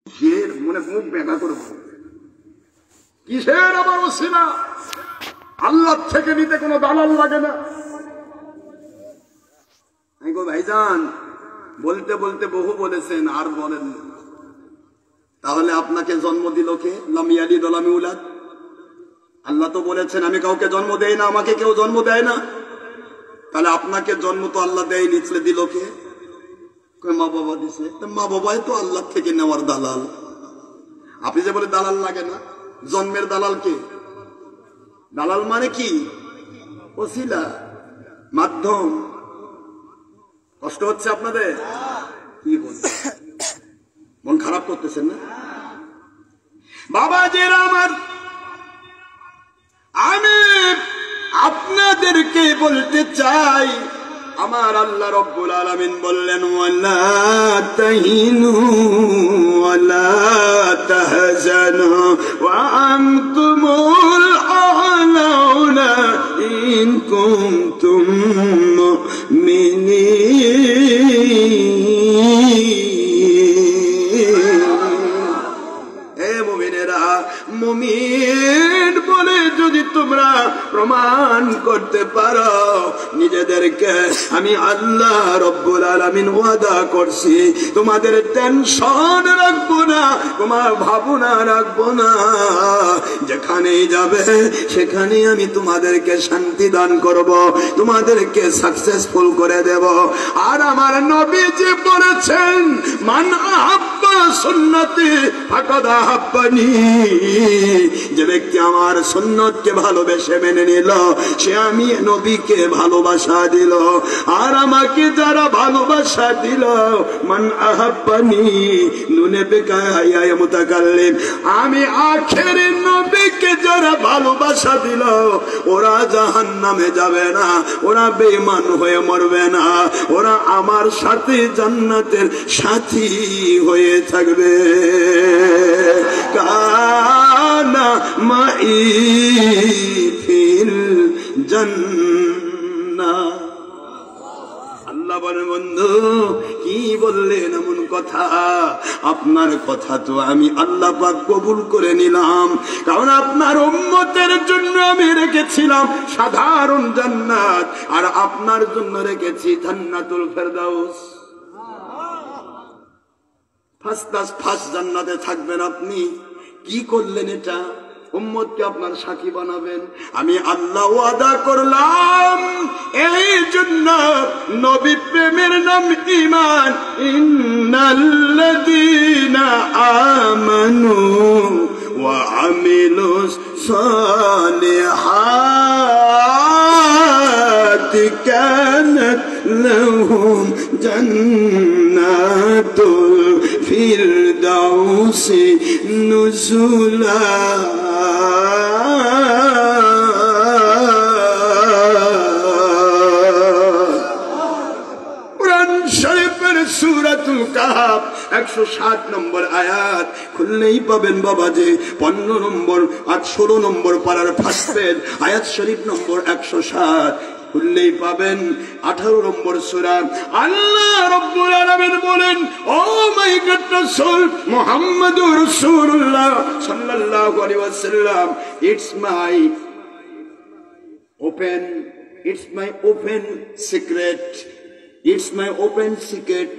কিসের মনে মুখ বেঁকা করে কিসের আবার ওসিলা? আল্লাহ থেকে নিতে কোনো দালাল লাগে না। আমি গো ভাইজান, বলতে বলতে বহু বলেছেন, আর বলেন। তাহলে আপনাকে জন্ম দিল কে? লাম ইয়ালিদ ওয়া লাম ইউলাদ। আল্লাহ তো বলেছেন আমি কাউকে জন্ম দেই না, আমাকে কেউ জন্ম দেয় না। তাহলে আপনাকে জন্ম তো আল্লাহ দেয়নি, দিল কে? মা বাবা দিছে। মা বাবাই তো আল্লাহ থেকে নেওয়ার দালাল। আপনি যে বলে দালাল লাগে না, জন্মের দালাল কে? দালাল মানে কি? ওসিলা, মাধ্যম। কষ্ট হচ্ছে আপনাদের? কি বলছেন? মন খারাপ করতেছেন না? বাবাজিরা আমার, আমি আপনাদেরকে বলতে চাই, আমার আল্লাহ রব্বুল আলামিন বললেন ওয়ালা তাহিনু ওয়ালা তাহজানু ওয়া আনতুমুল আ'লাউনা ইন কুনতুম মুমিনিন। হে মুমিনেরা, মুমিন বলে যদি তোমরা প্রমাণ করতে পারো নিজেদেরকে, আমি আল্লাহ রব্বুল আলামিন ওয়াদা করছি তোমাদের টেনশন রাখবো না, তোমার ভাবনা রাখবো না। যেখানেই যাবে সেখানে আমি তোমাদেরকে শান্তি দান করব, তোমাদেরকে সাকসেসফুল করে দেব। আর আমার নবীজি বলেছেন মান আহাব্বা সুন্নতি ফাকাদ আহাব্বানি। যে ব্যক্তি আমার সুন্নতকে ভালোবেসে মেনে নিল, সে আমি নবীকে ভালোবাসা দিল। আর আমাকে যারা ভালোবাসা দিল, মান আহাব্বানি নুনে বেকায়া মুতাকাল্লিম, আমি আখেরের নবীকে যারা ভালোবাসা দিল, ওরা জাহান্নামে যাবে না, ওরা বেঈমান হয়ে মরবে না, ওরা আমার সাথে জান্নাতের সাথী হয়ে থাকবে। কানা মাই ফিল জান্নাহ। আল্লাহ বলেন বন্ধু কি বললেন এমন কথা? আপনার কথা তো আমি আল্লাহ পাক কবুল করে নিলাম, কারণ আপনার উম্মতের জন্য আমি রেখেছিলাম সাধারণ জান্নাত, আর আপনার জন্য রেখেছি জান্নাতুল ফেরদাউস। ফার্স্ট জান্নাতে থাকবেন আপনি। কি করলেন এটা? উম্মতকে আপনার সাথী বানাবেন। আমি আল্লাহ ওয়াদা করলাম, এই জন্য নবী প্রেমের নাম ঈমান। ইন্নাল্লাযীনা আমানু ওয়া আমিলুস সালিহাতি কানাত লাহুম জান্নাতুল ফিরদাউসি নুজুলা। সূরাতুল কাহফ 107 নম্বর আয়াত খুললেই পাবেন বাবাজি। 15 নম্বর আর 16 নম্বর পারার ফার্স্ট পেজ, আয়াত শরীফ নম্বর 107 খুললেই পাবেন। 18 নম্বর সূরা। আল্লাহ রাব্বুল আলামিন বলেন, ও মাই গড রাসূল মুহাম্মাদুর রাসূলুল্লাহ সাল্লাল্লাহু আলাইহি ওয়াসাল্লাম, it's my open secret, it's my open secret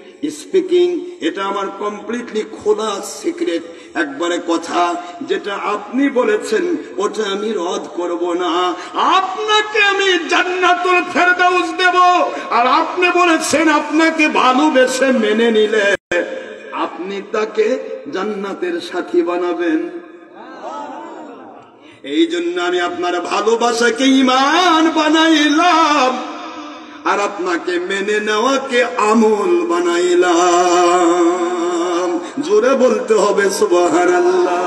speaking. এটা আমার কমপ্লিটলি খোলা সিক্রেট, একবারে কথা যেটা আপনি বলেছেন ওটা আমি রদ করব না। আপনাকে আমি জান্নাতুল ফেরদাউস দেব, আর আপনি বলেছেন আপনাকে ভালোবেসে মেনে নিলে আপনি তাকে জান্নাতের সাথী বানাবেন। এই জন্য আমি আপনার ভালোবাসাকে ঈমান বানাইলাম, আর আপনাকে মেনে নেওয়াকে আমল বানাইলাম। জোরে বলতে হবে সুবহানাল্লাহ।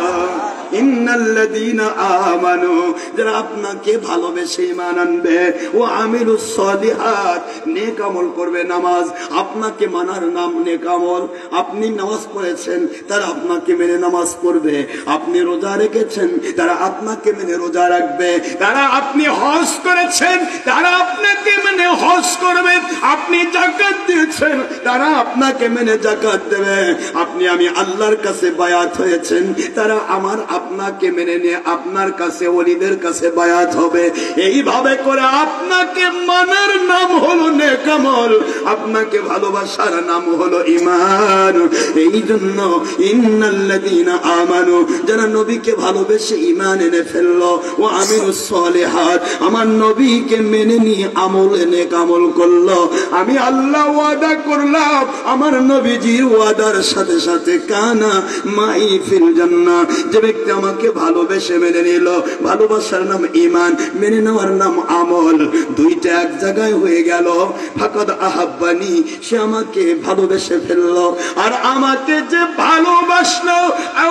ইন্নাল্লাযীনা আমানু, যারা আপনাকে ভালোবেসে ঈমান আনবে, ও আমিলুস সালিহাত, নেক আমল করবে। নামাজ আপনাকে মানার নাম নেক আমল। আপনি নামাজ পড়েছেন, তারা আপনাকে মেনে নামাজ পড়বে। আপনি রোজা রেখেছেন, তারা আপনাকে মেনে রোজা রাখবে। তারা আপনি হজ করেছেন, তারা আপনাকে মেনে হজ করবে। আপনি যাকাত দিয়েছেন, তারা আপনাকে মেনে যাকাত দেবে। আপনি আমি আল্লাহর কাছে বায়াত হয়েছেন, তারা আপনাকে মেনে নিয়ে আপনার কাছে ওলিদের কাছে বায়াত হবে। এইভাবে করে আপনাকে মানার নাম হলো নেক আমল, আপনাকে ভালোবাসার নাম হলো ঈমান। এই জন্য ইন্নাল্লাযীনা আমানু, যারা নবীকে ভালোবেসে ঈমান এনে ফেললো, ও আমিলুস সালিহাত, আমার নবীকে মেনে নিয়ে আমল নেক আমল করলো, আমি আল্লাহ ওয়াদা করলাম আমার নবীজির ওয়াদার সাথে সাথে কানা মাই ফিল জান্নাহ। যে ব্যক্তি আমাকে ভালোবেসে মেনে নিল, ভালোবাসার নাম ঈমান, মেনে নেওয়ার নাম আমল, দুইটা এক জায়গায় হয়ে গেল। ফাকাদ আহাব্বানি, সে আমাকে ভালোবেসে ফেললো। আর আমাকে যে ভালোবাসলো,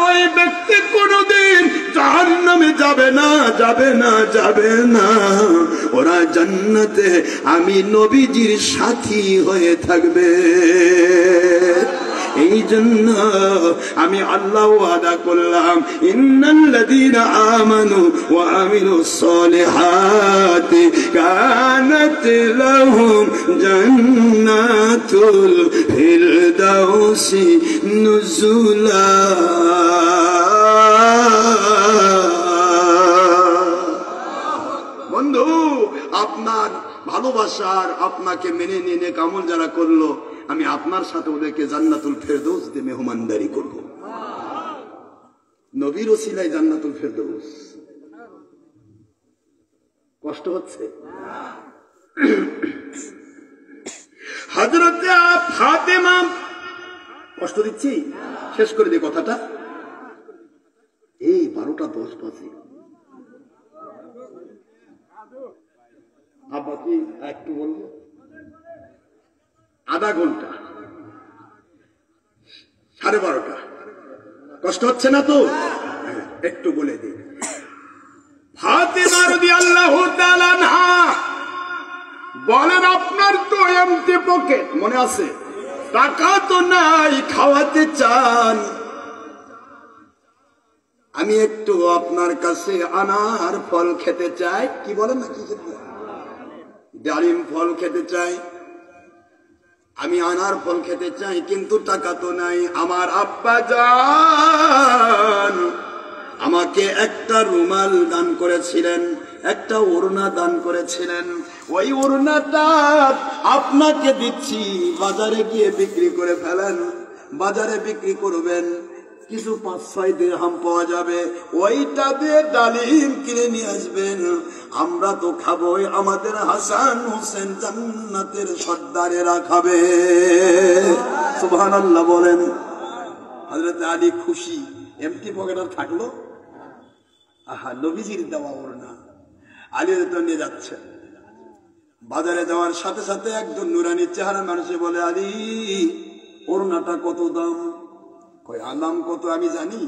ওই ব্যক্তি কোনোদিন জাহান্নামে যাবে না, যাবে না, যাবে না। ওরা জান্নাতে আমি নবীজির সাথী হয়ে থাকবে। এই জন্য আমি আল্লাহ ওয়াদা করলাম, ইন্নাল্লাযীনা আমানু ওয়া আমিলুস সালিহাতি কানাত লাহুম জান্নাতুল ফিরদাউসি নুজুলা। বন্ধু, আপনার ভালোবাসার, আপনাকে মেনে নিয়ে নেক আমল যারা করলো, আমি আপনার সাথে ওদেরকে জান্নাতুল ফেরদৌস দিয়ে মেহমানদারি করব। নবীর ওসিলায় জান্নাতুল ফেরদৌস। কষ্ট হচ্ছে? হযরতে ফাতেমা, কষ্ট দিচ্ছি? শেষ করে দিই কথাটা। এই 12:10 বাজে। আব্বা কি একটু বলবো? আধা ঘন্টা, 12:30। কষ্ট হচ্ছে না তো? একটু বলে দিই। ফাতেমা রাদিয়াল্লাহু তাআলা আনহা বলেন, আপনার তো এমটি পকেট, মনে আছে, টাকা তো নাই, খাওয়াতে চান, আমি একটু আপনার কাছে আনার ফল খেতে চাই। কি বলেন না, কি খেতে? ডালিম ফল খেতে চাই, আমি আনার ফল খেতে চাই, কিন্তু টাকা তো নাই। আমার আব্বা জান আমাকে একটা রুমাল দান করেছিলেন, একটা ওড়না দান করেছিলেন, ওই ওড়নাটা আপনাকে দিচ্ছি, বাজারে গিয়ে বিক্রি করে ফেলেন। বাজারে বিক্রি করবেন, কিছু 5-6 দিরহাম পাওয়া যাবে, ওইটা দিয়ে ডালিম কিনে নিয়ে আসবেন। আমরা তো খাবোই, আমাদের হাসান হোসেন জান্নাতের সর্দারেরা খাবে। সুবহানাল্লাহ বলেন। হযরত আলী খুশি, এমটি পকেট আর থাকলো। আহা, নবীজির দেওয়া ওড়না আলী তো নিয়ে যাচ্ছে। বাজারে যাওয়ার সাথে সাথে একজন নুরানি চেহারা মানুষে বলে, আলী ওড়নাটা কত দাম? কয়, দাম কত আমি জানি।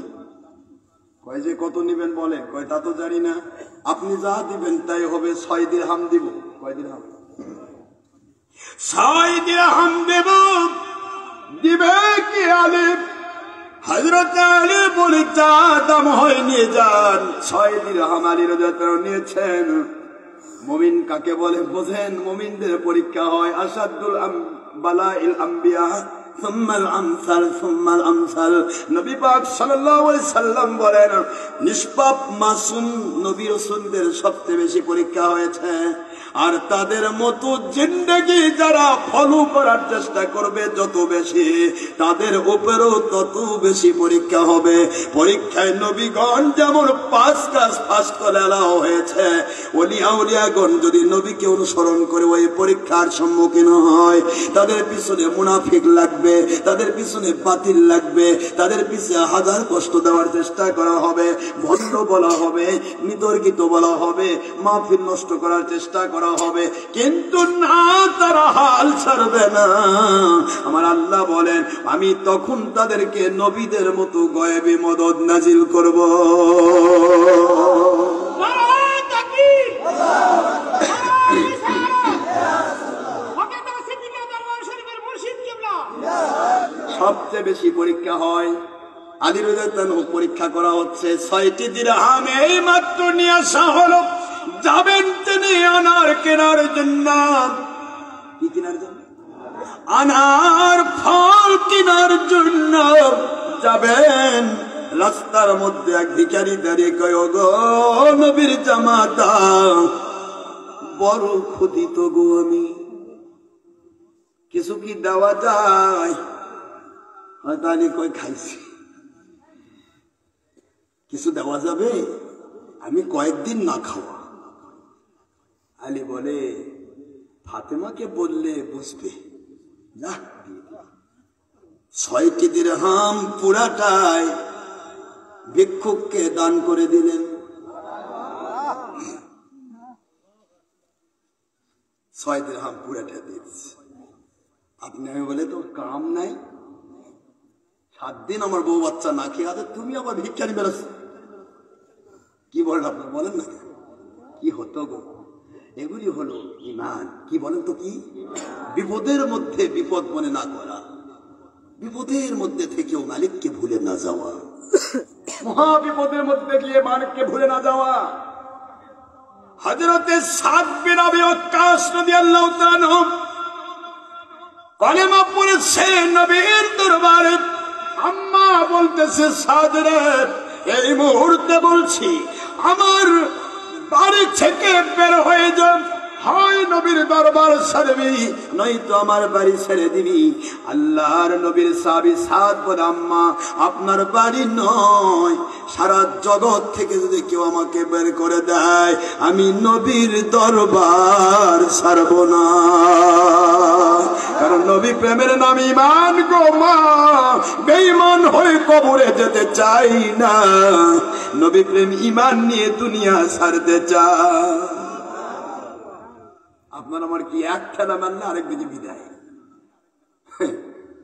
কয় যে কত নিবেন বলেন? কয় তা তো জানি না, আপনি যা দিবেন তাই হবে। 6 দিরহাম দিব। কয় দিরহাম? 6 দিরহাম দেব। দিবে কি আলী? হযরত আলী বলে, যা দাম হয় নিয়ে যান। 6 দিরহাম আলী রাদিয়াল্লাহু আনহু নিয়েছেন। মুমিন কাকে বলে বোঝেন? মুমিনদের পরীক্ষা হয় আসাদুল বালাইল আম্বিয়া সুম্মাল আমসাল সুম্মাল আমসাল। নবী পাক সাল্লাল্লাহু আলাইহি সাল্লাম বলেন, নিষ্পাপ মাসুম নবী রাসূলদের সবচেয়ে বেশি পরীক্ষা হয়েছে। আর তাদের মতো জিন্দেগি যারা ফলো করার চেষ্টা করবে যত বেশি, তাদের উপরেও তত বেশি পরীক্ষা হবে। পরীক্ষায় নবীগণ যেমন 5 কাজ পাস করে আলাও হয়েছে, ওলিয়া উলিয়াগণ যদি নবীকে অনুসরণ করে ওই পরীক্ষার সম্মুখীন হয়, তাদের পিছনে মুনাফিক লাগবে লাগবে, তাদের পিছনে বাতিল লাগবে, তাদের পিছনে হাজার কষ্ট দেওয়ার চেষ্টা করা হবে, ভণ্ড বলা হবে, বিতর্কিত বলা হবে, মাহফিল নষ্ট করার চেষ্টা করা হবে, কিন্তু না, তারা হাল ছাড়বে না। আমার আল্লাহ বলেন, আমি তখন তাদেরকে নবীদের মতো গয়েবী মদদ নাজিল করব। সবচেয়ে বেশি পরীক্ষা হয় আলী রাদিয়াল্লাহু আনহু, পরীক্ষা করা হচ্ছে 6টি দিরহাম এই মাত্র নিয়ে আসা হলো। যাবেন তিনি আনার কেনার জন্য। কি কেনার জন্য? আনার ফল কেনার জন্য যাবেন। রাস্তার মধ্যে এক ভিখারি দাঁড়িয়ে কয়, গো নবীর জামাতা, বড় ক্ষুধিত গো আমি, কিছু কি দেওয়া যায়? আলী কই, খাইছি, কিছু দেওয়া যাবে? আমি কয়েকদিন না খাওয়া। আলী বলে, ফাতেমাকে বললে বুঝবে, যা 6টি দিরহাম পুরাটাই ভিক্ষুককে দান করে দিলেন। 6 দিরহাম পুরাটা দিয়েছে। আপনি আমি বলে, তোর কাম নাই, 7 দিন আমার বউ বাচ্চা না খেয়ে আছে, তুমি আবার ভিক্ষারি বেরোচ্ছ, কি বলেন আপনার? বলেন না কি হতো গো? এগুলি হলো ঈমান। কি বলেন তো? কি বিপদের মধ্যে বিপদ মনে না করা, বিপদের মধ্যে থেকেও মালিককে ভুলে না যাওয়া, মহা বিপদের মধ্যে গিয়ে মালিককে ভুলে না যাওয়া। হযরতে সাদ বিন আবি ওয়াক্কাস রাদিয়াল্লাহু তাআলা আনহু কালেমা পড়েছে নবীর দরবারে। আম্মা বলতেছে, সাদ রে, এই মুহূর্তে বলছি, আমার বাড়ি থেকে বের হয়ে যা, হয় নবীর দরবার ছাড়বি, নয়তো আমার বাড়ি ছেড়ে দিবি। আল্লাহর নবীর সাহাবী সাদ বলে, আম্মা, আপনার বাড়ি নয়, সারা জগৎ থেকে যদি কেউ আমাকে বের করে দেয়, আমি নবীর দরবার ছাড়ব না। কারণ নবী প্রেমের নাম ঈমান গো মা, বেঈমান হয়ে কবরে যেতে চাই না, নবী প্রেম ঈমান নিয়ে দুনিয়া ছাড়তে চায়। আপনার আমার কি এক খেলা মানলে আরেক দিকে বিদায়?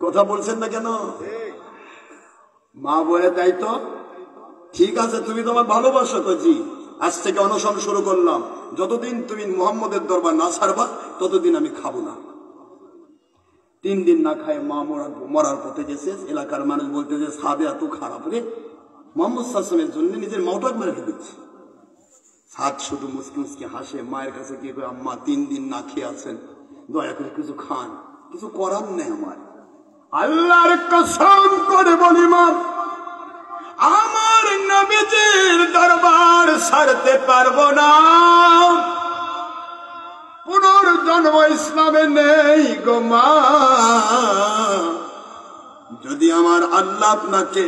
কথা বলছেন না কেন? মা বলে, তাই তো ঠিক আছে, তুমি তোমার ভালোবাসো তো, জি, আজ থেকে অনশন শুরু করলাম, যতদিন তুমি মুহাম্মদের দরবার না ছাড়বা ততদিন আমি খাবো না। 3 দিন না খায় মা মরার পথে গেছে। এলাকার মানুষ বলতে যে, সাদে এত খারাপ রে, মুহাম্মদ সাল্লাল্লাহু আলাইহি ওয়াসাল্লামের জন্য নিজের মাওটাক মেরে ফেলেছে। সাদ শুধু মুসকি মুসকি হাসে, মায়ের কাছে গিয়ে কয়, আম্মা 3 দিন না খেয়ে আছেন, দয়া করে কিছু খান। কিছু করার নেই আমার, আল্লাহর কসম করে বলি মা, আমার নবীজির দরবার ছাড়তে পারবো না। পুনর্জন্ম ইসলামে নেই গো মা। যদি আমার আল্লাহ আপনাকে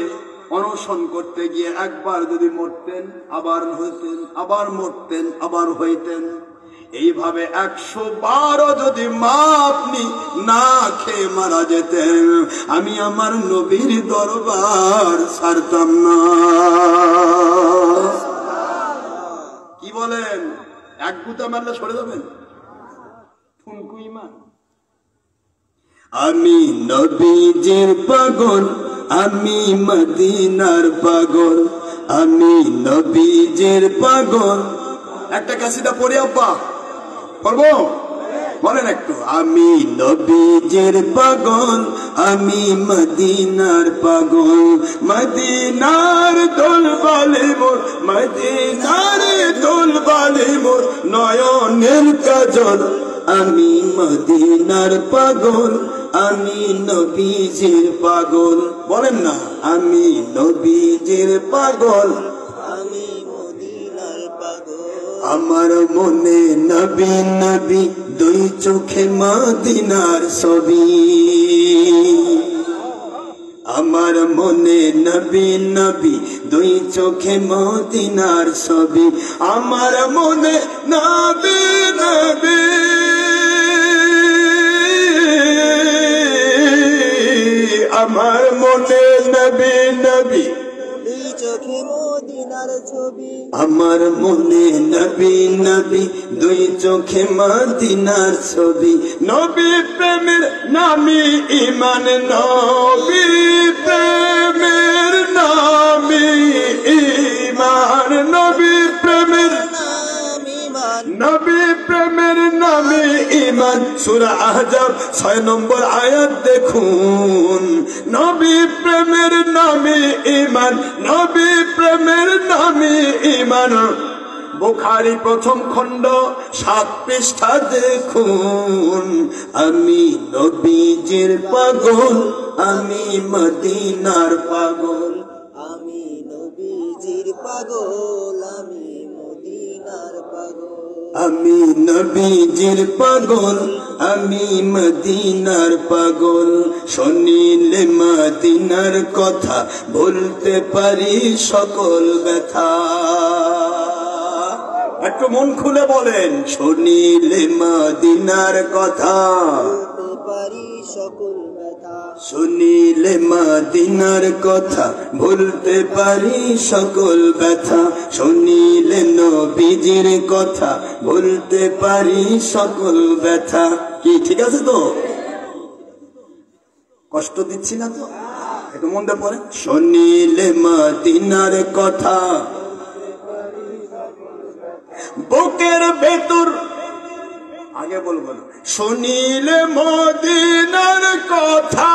অনশন করতে গিয়ে একবার যদি মরতেন, আবার হইতেন, আবার মরতেন, আবার হইতেন, এইভাবে 112 যদি মা আপনি না খেয়ে মারা যেতেন, আমি আমার নবীর দরবার ছাড়তাম না। কি বলেন? এক গুতা মারলে সরে যাবেন? ঠুনকু ঈমান। আমি নবীজির পাগল, আমি মদিনার পাগল, আমি নবীজির পাগল। একটা কাসিদা পড়ি আব্বা, পড়বো? বলেন একটু। আমি নবীজির পাগল, আমি মদিনার পাগল, মদিনার দোলবালে মোর, মদিনার দোলবালে মোর নয়নের কাজল। আমি মদিনার পাগল, আমি নবীজির পাগল। বলেন না, আমি নবীজির পাগল, আমি মদিনার পাগল। আমার মনে নবী নবী, 2 চোখে মদিনার ছবি। আমার মনে নবী নবী, 2 চোখে মদিনার ছবি। আমার মনে নবী নবী, আমার মনে নবী নবী দুই চোখে মদিনার ছবি আমার মনে নবী নবী দুই চোখে মদিনার ছবি নবী প্রেমের নামী ঈমান নবী প্রেমের নামী ঈমান নবী প্রেমের নবী প্রেমের নামে ঈমান সূরা আহজাব 6 নম্বর আয়াত দেখুন নবী প্রেমের নামে ঈমান নবী প্রেমের নামে ঈমান বুখারী প্রথম খণ্ড 7 পৃষ্ঠা দেখুন আমি নবীজির পাগল আমি মদিনার পাগল আমি নবীজির পাগল আমি মদিনার পাগল আমি নবীজির পাগল আমি মদিনার পাগল শুনিলে মদিনার কথা বলতে পারি সকল ব্যথা একটু মন খুলে বলেন শুনিলে মদিনার কথা বলতে পারি সকল ব্যথা শুনিলে মদিনার কথা বলতে পারি সকল ব্যথা শুনিলে নবীজির কথা বলতে পারি সকল ব্যথা কি ঠিক আছে তো কষ্ট দিচ্ছি না তো একটু মন দিয়ে পড়ে শুনিলে মদিনার কথা বুকের ভেতর আগে বলবো না শুনিলে মদিনার কথা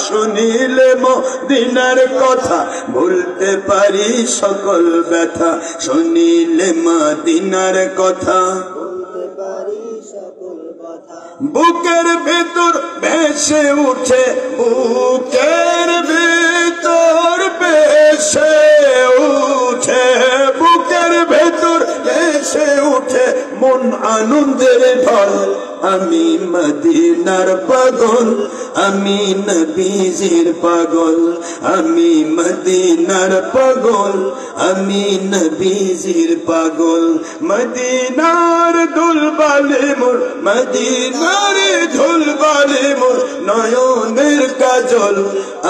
শুনিলে মদিনার কথা বলতে পারি সকল ব্যথা শুনিলে মদিনার কথা বলতে পারি সকল কথা বুকের ভেতর ভেসে উঠে বুকের ভেতর ভেসে উঠে বুকের ভেতর ভেসে উঠে মন আনন্দের ঢল আমি মদিনার পাগল আমি নবীজির পাগল আমি মদিনার পাগল আমি নবীজির পাগল মদিনার দুলবালে মোর মদিনার দুলবালে মোর নয়নের কাজল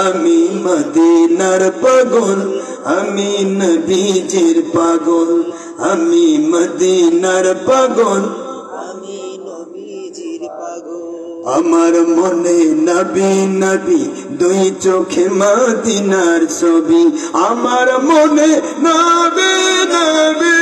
আমি মদিনার পাগল আমি নবীজির পাগল আমি মদিনার পাগল আমি নবীজির পাগল আমার মনে নবী নবী দুই চোখে মদিনার ছবি আমার মনে নবী নবী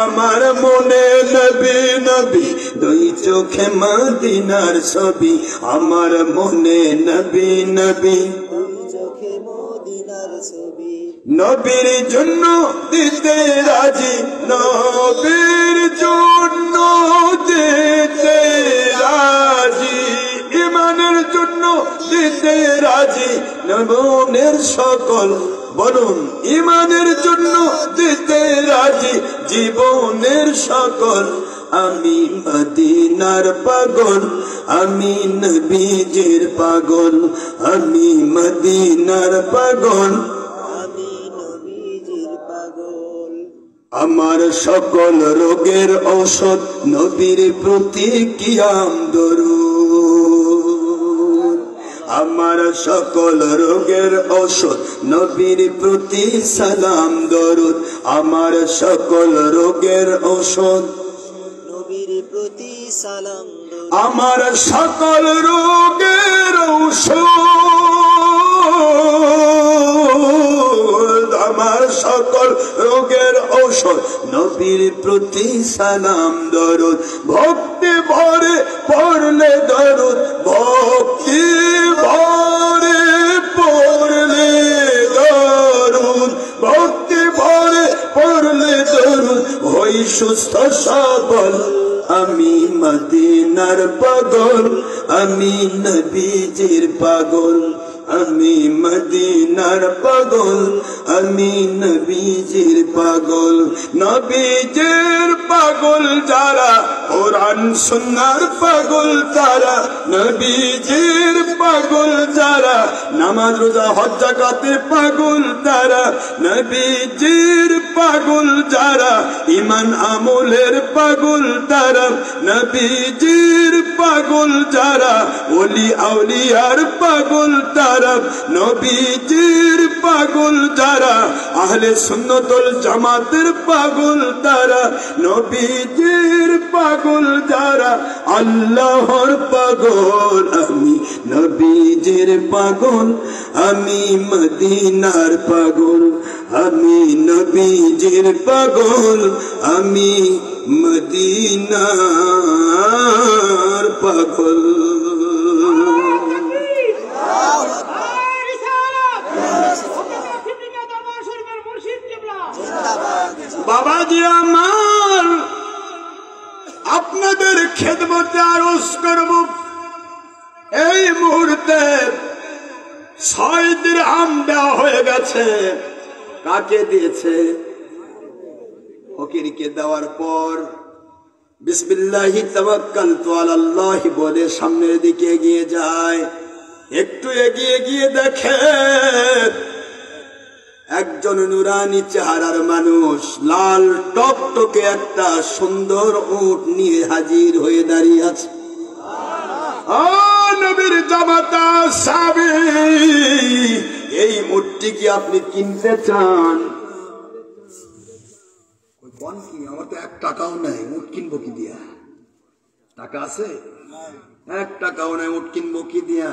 আমার মনে নবী নবী দুই চোখে মদিনার ছবি আমার মনে নবী নবী দুই চোখে মদিনার ছবি নবীর জন্য দিতে রাজি নবীর জন্য দিতে রাজি ঈমানের জন্য দিতে রাজি নবনের সকল বলুন ঈমানের জন্য দিতে রাজি জীবনের সকল আমি মদিনার পাগল আমি নবীজির পাগল আমি মদিনার পাগল আমি নবীজির পাগল আমার সকল রোগের ঔষধ নবীর প্রতি কিয়াম দরুদ আমার সকল রোগের ঔষধ নবীর প্রতি সালাম দরুদ আমার সকল রোগের ঔষধ নবীর প্রতি সালাম আমার সকল রোগের ঔষধ আমার সকল রোগের ঔষধ নবীর প্রতি সালাম দরুদ ভক্তি ভরে পড়লে দরুদ ভক্তি ভরে পড়লে দরুদ ভক্তি ভরে পড়লে দরুদ হই সুস্থ সবল আমি মদিনার পাগল আমি নবীজির পাগল আমি মদিনার পাগল আমি নবীজির পাগল নবীজির পাগল যারা কোরআন সুন্নাহর পাগল তারা নবীজির পাগল যারা নামাজ রোজা হজ যাকাতের পাগল তারা নবীজির পাগল যারা, ইমান আমলের পাগল তারা, নবীজির পাগল যারা, ওলি আউলিয়ার পাগল তারা, নবীজির পাগল যারা, আহলে সুন্নতুল জামাতের পাগল তারা, নবীজির পাগল যারা, আল্লাহর পাগল। আমি নবীজির পাগল, আমি মদিনার পাগল, আমি নবীজির পাগল, আমি মদিনার পাগল। বাবাজি আমার, আপনাদের খেদমতে আরজ করব, এই মুহূর্তে 6 দিরহাম দেওয়া হয়ে গেছে। কাকে দিয়েছে? ফকিরকে দেওয়ার পর বিসমিল্লাহি তাওয়াক্কালতু আলাল্লাহ বলে সামনের দিকে এগিয়ে যায়। একটু এগিয়ে গিয়ে দেখে একজন নুরানি চেহারার মানুষ লাল টকটকে একটা সুন্দর উট নিয়ে হাজির হয়ে দাঁড়িয়ে আছে। নবীর জামাতা সাহাবী, এই উটটি কি আপনি কিনতে চান? কোন কি, আমার তো 1 টাকাও নাই, উট কিনবো কি দিয়া? টাকা আছে? 1 টাকাও নাই, উট কিনবো কি দিয়া?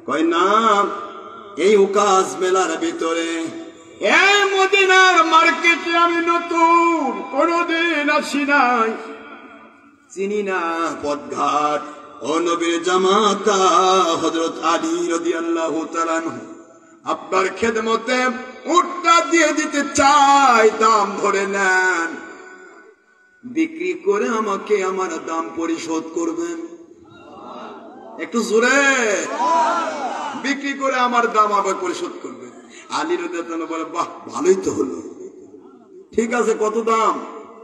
কয় না, এই উকাস মেলার ভিতরে, এই মদিনার মার্কেটে আমি নতুন, কোনদিন আসি নাই, চিনি না পথঘাট। ও নবীর জামাতা হযরত আলী রাদিয়াল্লাহু তাআলা আপনার খেদমতে উটটা দিয়ে দিতে চাই, দাম ধরে নেন, বিক্রি করে আমাকে আমার দাম পরিশোধ করবেন। একটু জোরে, বিক্রি করে আমার দাম আবার পরিশোধ করবেন। আলী রাদিয়াল্লাহু তাআলা বলে, বাহ, ভালোই তো হলো, ঠিক আছে, কত দাম?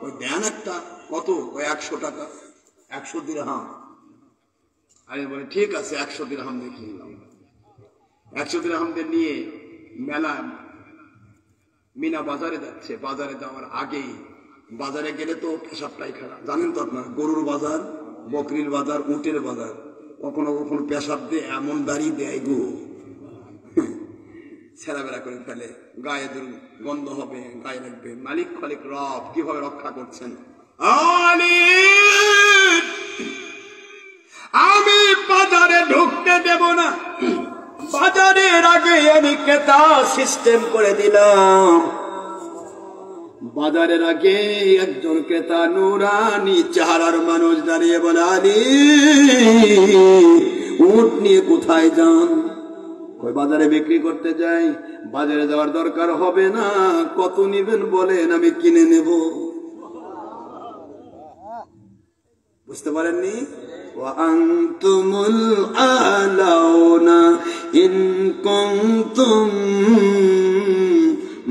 ওই দেন একটা। কত? ওই 100 টাকা, 100 দিরহাম। আলী বলে, ঠিক আছে, 100 দিরহাম দিয়ে কিনলাম। 100 দিরহাম দিয়ে নিয়ে মেলা মিনা বাজারে যাচ্ছে। বাজারে যাওয়ার আগেই, বাজারে গেলে তো পেশাব পায়খানা জানেন তো আপনার, গরুর বাজার, বকরির বাজার, উটের বাজার, কখনো কখনো পেশাব দিয়ে এমন দাঁড়িয়ে দেয় গো, ছেড়াবেড়া করে ফেলে, গায়ে গন্ধ হবে, গায়ে লাগবে। মালিক খালিক রব কিভাবে রক্ষা করছেন? আমি বাজারে ঢুকতে দেব না, বাজারের আগে আমি ক্রেতা সিস্টেম করে দিলাম। বাজারের আগে একজন ক্রেতা নুরানি চেহারার মানুষ দাঁড়িয়ে বলে, আলী, উট নিয়ে কোথায় যান? কই বাজারে বিক্রি করতে যাই। বাজারে যাওয়ার দরকার হবে না, কত নিবেন বলেন, আমি কিনে নেব। বুঝতে পারেননি? ওয়ান্তুমুল আলাউনা ইন কুনতুম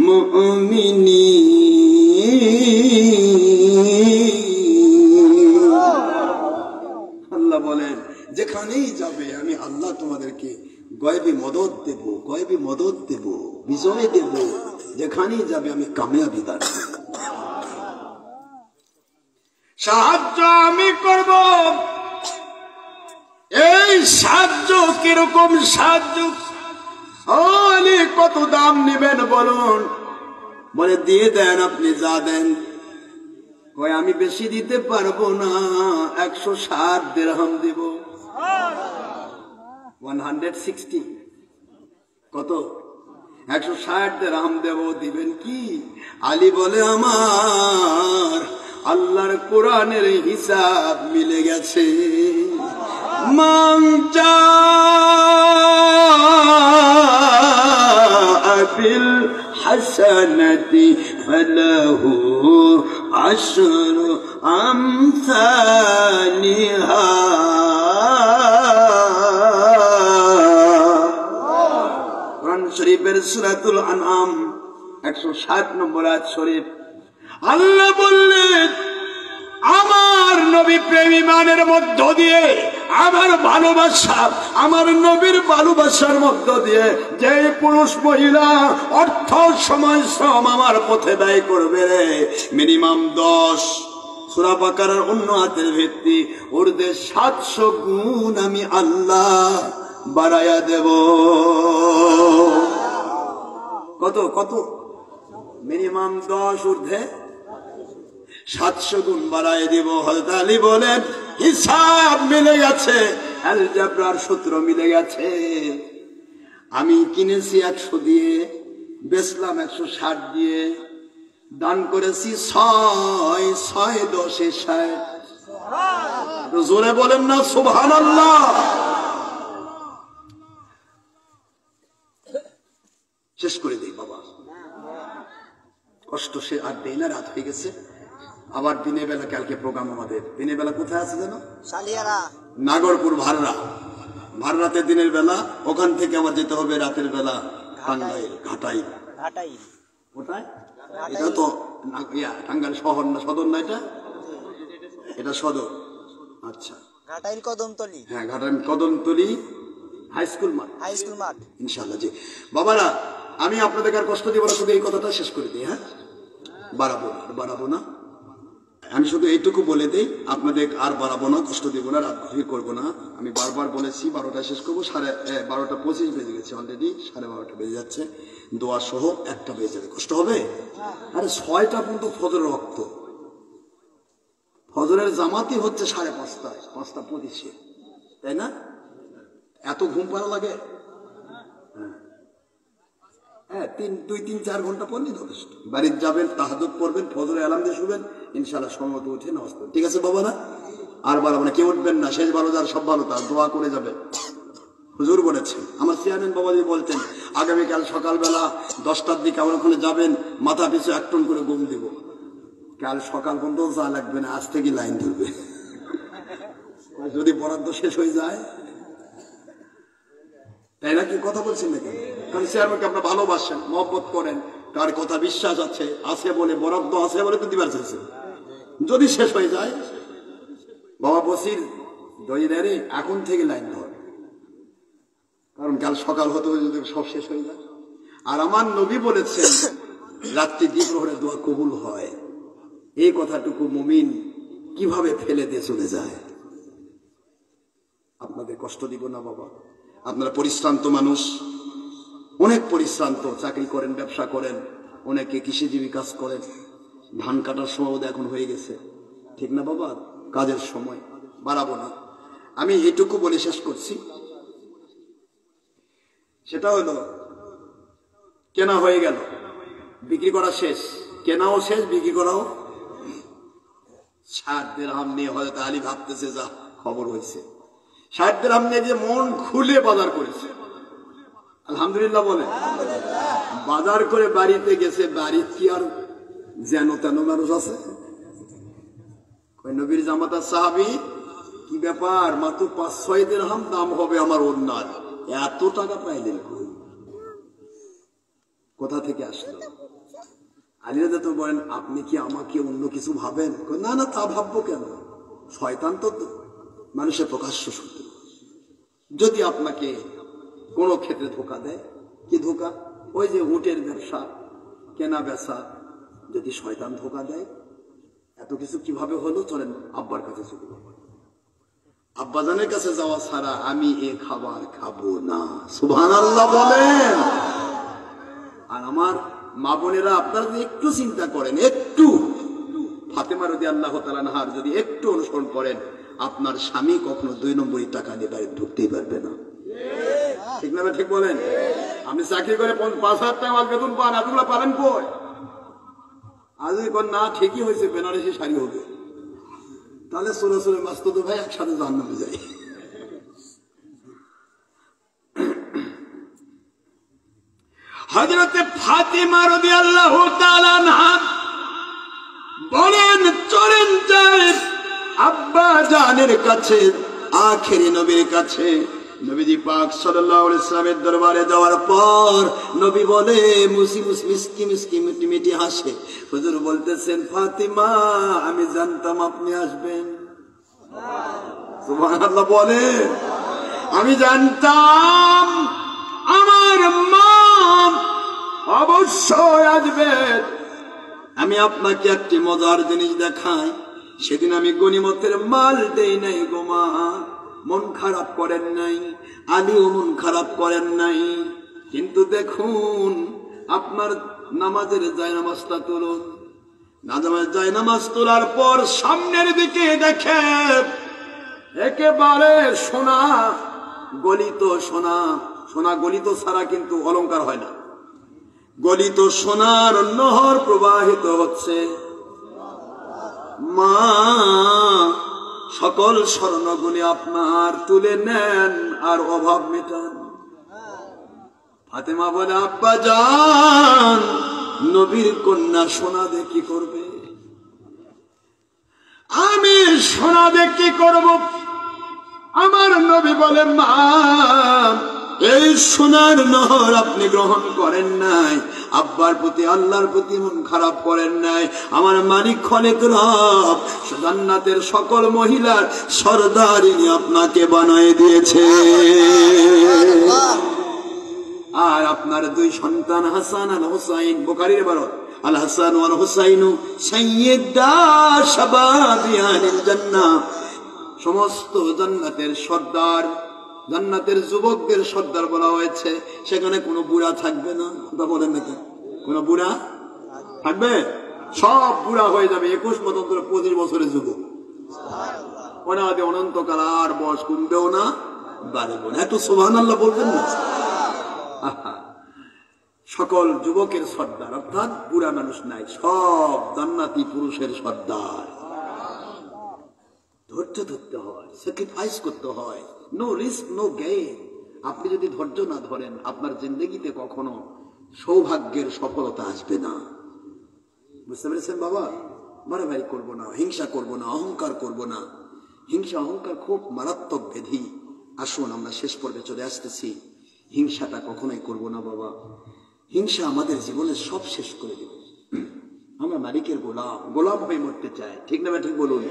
মুমিনিন। আল্লাহ বলেন, যেখানেই যাবে আমি আল্লাহ তোমাদেরকে গয়বি মদত দেব, গয়বি মদত দেব, বিজয় দেব। যেখানেই যাবে আমি কামিয়াবি দান দেব, সাহায্য আমি করব। এই সাহায্য কিরকম সাহায্য? আলী, কত দাম নেবেন বলুন? বলে, দিয়ে দেন, আপনি যা দেন। কয়, আমি বেশি দিতে পারবো না, 160 দিরহাম দেব। 160 কত? 160 দিরহাম দেব, দিবেন কি? আলী বলে, আমার আল্লাহর কোরআনের হিসাব মিলে গেছে। মান জাআ বিল হাসানাতি ফালাহু আশরু আমসালিহা। কোরআন শরীফের সূরাতুল আনআম 160 নম্বর আয়াত শরীফ। আল্লাহ বললেন, আমার নবী প্রেম ইমানের মধ্য দিয়ে, আমার ভালোবাসা, আমার নবীর ভালোবাসার মধ্য দিয়ে যে পুরুষ মহিলা অর্থ সময় শ্রম আমার পথে ব্যয় করবে রে, মিনিমাম 10 সূরা বাকারার অন্য হাতের ভিত্তি ওরদের 700 গুণ আমি আল্লাহ বাড়ায়া দেব। কত কত? মিনিমাম 10 ঊর্ধ্বে 700 গুণ বাড়ায় দিব। হযরত আলী বলেন হিসাব মিলে গেছে, আলজাবরার সূত্র মিলে গেছে। আমি কিনেছি 100 দিয়ে, বেচলাম 160 দিয়ে, দান করেছি 6 6 10 60। জোরে বলেন না সুবহানাল্লাহ। শেষ করে দিই বাবা, কষ্ট সে আর দেই না, রাত হয়ে গেছে। আবার দিনের বেলা কালকে প্রোগ্রাম আমাদের। দিনের বেলা কোথায় আছে জানো? সালিয়ারা, নাগরপুর ভাররা। ভাররাতে দিনের বেলা, ওখান থেকে আমার যেতে হবে রাতের বেলা টাঙ্গাইল, ঘাটাইল। ঘাটাইল কোথায়? এটা তো টাঙ্গাইল শহর না, সদর না? এটা সদর। আচ্ছা, ঘাটাইল কদমতলি। হ্যাঁ, ঘাটাইল কদমতলি হাই স্কুল মাঠ। হাই স্কুল মাঠ ইনশাআল্লাহ। জি বাবারা, আমি আপনাদের আর কষ্ট দিব না, শুধু এই কথাটা শেষ করে দিই। হ্যাঁ, বাড়াবো না। আমি শুধু এইটুকু বলে দিই, আপনাদের আর বাড়াবো না, কষ্ট দিব না, রাত ঘুরি করবো না। আমি বারবার বলেছি 12টায় শেষ করবো। 12:25 বেজে গেছে অলরেডি, 12:30 বেজে যাচ্ছে। দোয়া সহ 1টা বেজে যাবে, কষ্ট হবে? আরে 6টা পর্যন্ত ফজর রক্ত, ফজরের জামাতি হচ্ছে 5:30, 5:25, তাই না? এত ঘুম পাড়া লাগে? হ্যাঁ, 2-3-4 ঘন্টা পড়লেই যথেষ্ট। বাড়িতে যাবেন, তাহাজ্জুদ পড়বেন, ফজরে অ্যালার্ম দিয়ে শুবেন, ইনশাআল্লাহ সময় মতো উঠে নামাজ পড়বেন। ঠিক আছে বাবা? না আর বাড়াবো না, কেউ উঠবেন না। শেষ 12 যার সব ভালো, তার দোয়া করে যাবে। হুজুর বলেছেন, আমার চেয়ারম্যান বাবাজি বলতেন, আগামীকাল সকালবেলা 10টার দিকে আমার ওখানে যাবেন, মাথা পিছু 1 টন করে গম দিব। কাল সকাল পর্যন্ত যা লাগবে না, আজ থেকে লাইন ধরবে। যদি বরাদ্দ শেষ হয়ে যায়, তাই না? কি কথা বলছেন নাকি? কারণ চেয়ারম্যানকে আপনারা ভালোবাসেন, মহব্বত করেন, তার কথা বিশ্বাস আছে বলে, বরাদ্দ আছে বলে তো দিবার চাইছে। যদি শেষ হয়ে যায়, বাবা বসির দইদারে এখন থেকে লাইন ধর, কারণ কাল সকাল হতে হতে যদি সব শেষ হয়ে যায়। আর আমার নবী বলেছেন রাত্রি দ্বিপ্রহরে দোয়া কবুল হয়। এই কথাটুকু মুমিন কিভাবে ফেলে দিয়ে চলে যায়? আপনাদের কষ্ট দিব না বাবা, আপনারা পরিশ্রান্ত মানুষ, অনেক পরিশ্রান্ত। চাকরি করেন, ব্যবসা করেন, অনেকে কৃষিজীবী কাজ করেন। ধান কাটার সময় এখন হয়ে গেছে, ঠিক না বাবা? কাজের সময়, বাড়াবো না। আমি এইটুকু বলে শেষ করছি, সেটা হলো কেনা হয়ে গেল, বিক্রি করা শেষ, কেনাও শেষ, বিক্রি করাও। 60 দিরহাম নিয়ে হযরত আলী ভাবতেছে যা খবর হয়েছে, 60 দিরহাম নিয়ে যে মন খুলে বাজার করেছে। আলহামদুলিল্লাহ বলে বাজার করে বাড়িতে গেছে। বাড়িতে কি আর যেন তেন মানুষ আছে? নবীর জামাতা সাহাবী, কি ব্যাপার, মাত্র 5-6 দিরহাম দাম হবে আমার ওন্নার, এত টাকা পাইলেন কই? কোথা থেকে আসলো? আলী রাদিয়াল্লাহু আনহু বলেন, আপনি কি আমাকে অন্য কিছু ভাবেন? না না, তা ভাববো কেন? শয়তান তো মানুষের প্রকাশ্য শত্রু। যদি আপনাকে কোন ক্ষেত্রে ধোকা দেয়, কি ধোকা? ওই যে উটের ব্যবসা, কেনা বেচা, যদি শয়তান ধোকা দেয়, এত কিছু কিভাবে হলো? চলেন আব্বার কাছে চলে যাবো। আব্বাজানের কাছে যাওয়া ছাড়া আমি এ খাবার খাবো না। সুবহানাল্লাহ বলেন। আর আমার মা বোনেরা, আপনারা যদি একটু চিন্তা করেন, একটু ফাতেমা রাদিয়াল্লাহু তাআলা আনহার যদি একটু অনুসরণ করেন, আপনার স্বামী কখনো 2 নম্বরই টাকা নিয়ে বাইরে ঢুকতেই পারবে না। ঠিক না? ঠিক বলেন। আপনি চাকরি করে 5,000 টাকা মাস বেতন পান, এতগুলো পাবেন কই? আর যদি না ঠিকই হয়েছে, বেনারসি শাড়ি হবে, তাহলে সোরে সোরে মাস্তুদ ভাই একসাথে জান্নাতে যাই। হযরতে ফাতিমা রাদিয়াল্লাহু তাআলা আনহা বলেন, চলেন যাই আব্বা জানের কাছে, আখেরি নবীর কাছে। নবীজি পাক সাল্লাল্লাহু আলাইহি ওয়াসাল্লামের দরবারে যাওয়ার পর নবী বলে মিষ্টি মিষ্টি মিটি হাসে। হুজুর বলতেছেন, ফাতিমা আমি জানতাম আপনি আসবেন। সুবহানাল্লাহ বলে, আমি জানতাম আমার মা অবশ্যই আসবে। আমি আপনাকে একটি মজার জিনিস দেখাই। সেদিন আমি গনিমতের মাল দেই নাই গো মা, মন খারাপ করেন নাই, আলীও মন খারাপ করেন নাই। কিন্তু দেখুন আপনার নামাজের জায়নামাজটা তুলুন। জায়নামাজ তোলার পর সামনের দিকে দেখে একেবারে সোনা গলিত, সোনা গলিত ছাড়া কিন্তু অলংকার হয় না। গলিত সোনার নহর প্রবাহিত হচ্ছে। মা সকল স্বর্ণগুলি আপনার তুলে নেন আর অভাব মেটান। ফাতেমা বলে, আব্বা জান নবীর কন্যা সোনা দিয়ে কি করবে? আমি সোনা দিয়ে কি করব? আমার নবী বলে, মা এই সোনার নহর আপনি গ্রহণ করেন নাই, আব্বার প্রতি আল্লাহর প্রতি মন খারাপ করেন নাই। আমার মালিক খলেক রব জান্নাতের সকল মহিলার সরদারিনী আপনাকে বানায় দিয়েছে। আর আপনার দুই সন্তান হাসান আর হুসাইন, বুখারীর ইবারত, আল হাসান ওয়াল হুসাইনু সাইয়্যিদা শাবাবি আহলিল জান্নাহ, সমস্ত জান্নাতের সর্দার, জান্নাতের যুবকদের সর্দার বলা হয়েছে। সেখানে কোনো বুড়া থাকবে না। কথা বলেন নাকি? কোনো বুড়া থাকবে? সব বুড়া হয়ে যাবে। 21 মতন্ত্র 25 বছরের যুবক। ওনাদের অনন্তকাল আর বয়স কমবেও না, বাড়বেও না। একটু সুবহানাল্লাহ বলবেন না? সকল যুবকের সর্দার, অর্থাৎ বুড়া মানুষ নাই, সব জান্নাতি পুরুষের সর্দার। ধৈর্য ধরতে হয়, স্যাক্রিফাইস করতে হয়, নো রিস্ক নো গেইন। আপনি যদি ধৈর্য না ধরেন আপনার জিন্দগিতে কখনো সৌভাগ্যের সফলতা আসবে না। বুঝতে পেরেছেন বাবা? মারামারি করবো না, হিংসা করবো না, অহংকার করবো না। হিংসা অহংকার খুব মারাত্মক ব্যাধি। আসুন আমরা শেষ পর্বে চলে আসতেছি। হিংসাটা কখনোই করবো না বাবা। হিংসা আমাদের জীবনের সব শেষ করে দেবে। আমরা মালিকের গোলাম হয়ে মরতে চাই, ঠিক না? ঠিক বলুন।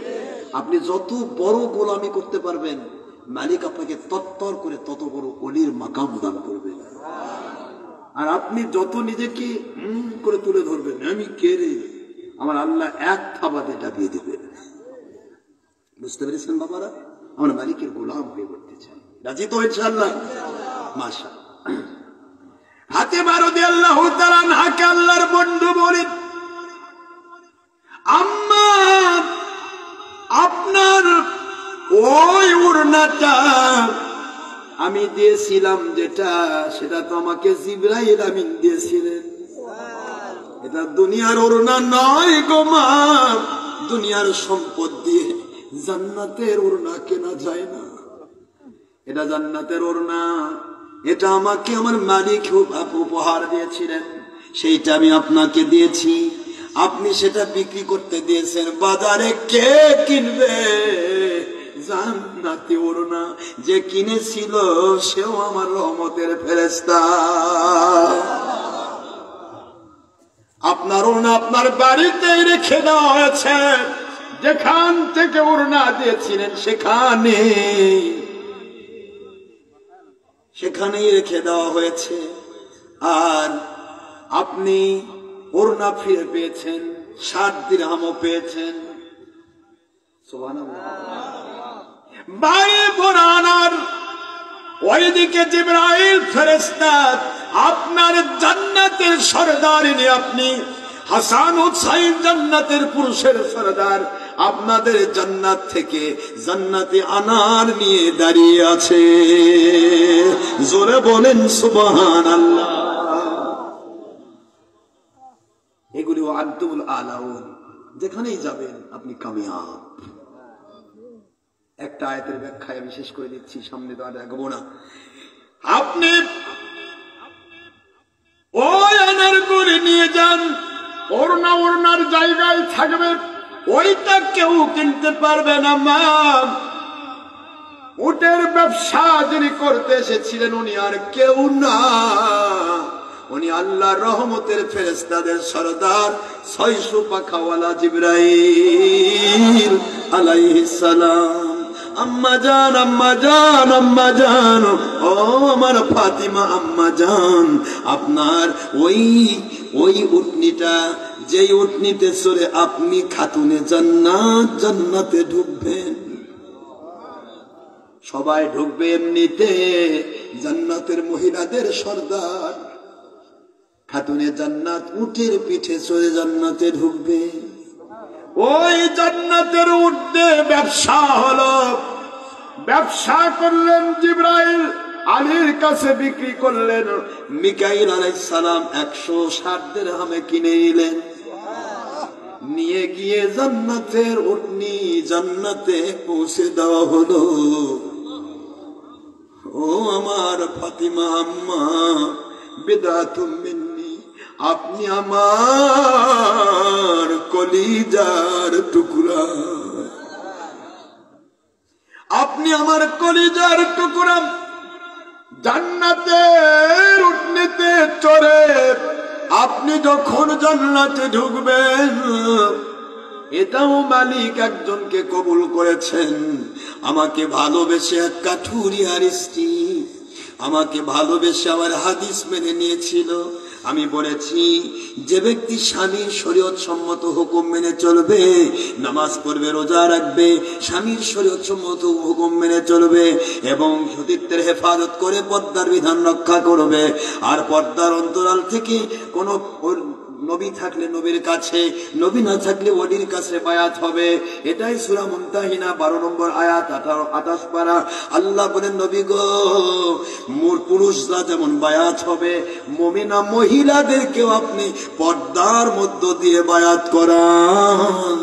আপনি যত বড় গোলামি করতে পারবেন মালিক আপনাকে তত্তর করে তত বড় অলির মাকাম দান করবে। আর আপনি যত নিজেকে করে তুলে ধরবেন, আমি কে রে, আমার আল্লাহ এক থাবাতে ডাবিয়ে দেবেন। বুঝতে পেরেছেন বাবারা? আমরা মালিকের গোলাম হয়ে মরতে চাই। রাজি তো ইনশাআল্লাহ? মাশাআল্লাহ। ফাতেমা রাদিয়াল্লাহু তাআলা আনহাকে আল্লাহর বন্ধু বলেন, আম্মা আপনার ওই ওড়নাটা আমি দিয়েছিলাম যেটা, সেটা তো আমাকে জিবরাইল আমিন দিয়েছিলেন। এটা দুনিয়ার ওড়না নয় গো মা। দুনিয়ার সম্পদ দিয়ে জান্নাতের ওড়না কেনা যায় না। এটা জান্নাতের ওড়না। এটা আমাকে আমার মালিক উপহার দিয়েছিলেন, সেইটা আমি আপনাকে দিয়েছি। আপনি সেটা বিক্রি করতে দিয়েছেন বাজারে। কে কিনবে? জান্নাতি ওড়না যে কিনেছিল সেও আমার রহমতের ফেরেশতা। আপনার ওড়না আপনার বাড়িতেই রেখে দেওয়া হয়েছে। যেখান থেকে ওড়না দিয়েছিলেন সেখানেই রেখে দেওয়া হয়েছে। আর আপনি ওড়না ফিরে পেয়েছেন, 60 দিরহামও পেয়েছেন। সুবহানাল্লাহ। বাড়ি পুরানার ওইদিকে জিবরাইল ফেরেশতা আপনার জান্নাতের সরদারিনী, আপনি হাসান হুসাইন জান্নাতের পুরুষের সরদার, আপনাদের জান্নাত থেকে জান্নাতে আনার নিয়ে দাঁড়িয়ে আছে। জোরে বলেন সুবহানাল্লাহ। এগুলি আব্দুল আলাউন। যেখানেই যাবেন আপনি কামিয়াব। একটা আয়াতের ব্যাখ্যায় আমি শেষ করে দিচ্ছি, সামনে তো আর এগোবো না। আপনি ওই আনার করে নিয়ে যান, ওড়নার জায়গায় থাকবে, ওইটা কেউ কিনতে পারবে না মা। উটের ব্যবসা যিনি করতে এসেছিলেন উনি আর কেউ না, উনি আল্লাহর রহমতের ফেরেশতাদের সরদার 600 পাখাওয়ালা জিবরাইল আলাইহিস সালাম। আম্মা জান, আম্মা জান, আম্মা জান, ও আমার ফাতিমা আম্মা জান, আপনার ওই উটনিটা, যেই উটনিতে চড়ে আপনি খাতুনে জান্নাতে ঢুকবেন। সবাই ঢুকবে এমনিতে, জান্নাতের মহিলাদের সর্দার খাতুনে জান্নাত উটের পিঠে চড়ে জান্নাতে ঢুকবে। ওই জান্নাতের উঠে ব্যবসা হলো, ব্যবসা করলেন জিবরাইল আলীর কাছে বিক্রি করলেন। মিকাইল আলাইহিস সালাম 160 দিরহামে কিনে নিলেন, নিয়ে গিয়ে জান্নাতের উটনি জান্নাতে পৌঁছে দেওয়া হলো। ও আমার ফাতিমা আম্মা, বিদাতুম মিন্নি, আপনি আমার কলিজার টুকরা, আপনি আমার কলিজার টুকরা। জান্নাতের উটনিতে চড়ে আপনি যখন জান্নাতে ঢুকবেন, এটাও মালিক একজনকে কবুল করেছেন। আমাকে ভালোবেসে এক কাঠুরিয়ার স্ত্রী আমাকে ভালোবেসে আমার হাদিস মেনে নিয়েছিল। আমি বলেছি, যে ব্যক্তি স্বামীর শরীয়ত সম্মত হুকুম মেনে চলবে, নামাজ পড়বে, রোজা রাখবে, স্বামীর শরীয়ত সম্মত হুকুম মেনে চলবে এবং সতীত্বের হেফাজত করে পর্দার বিধান রক্ষা করবে, আর পর্দার অন্তরাল থেকে কোন নবী থাকলে নবীর কাছে, নবী না থাকলে ওলির কাছে বায়াত হবে। এটাই সূরা মুনতাহিনা 12 নম্বর আয়াত 28 পারা। আল্লাহ বলেন, নবী গো, পুরুষরা যেমন বায়াত হবে, মুমিনা মহিলাদেরকেও আপনি পর্দার মধ্য দিয়ে বায়াত করান।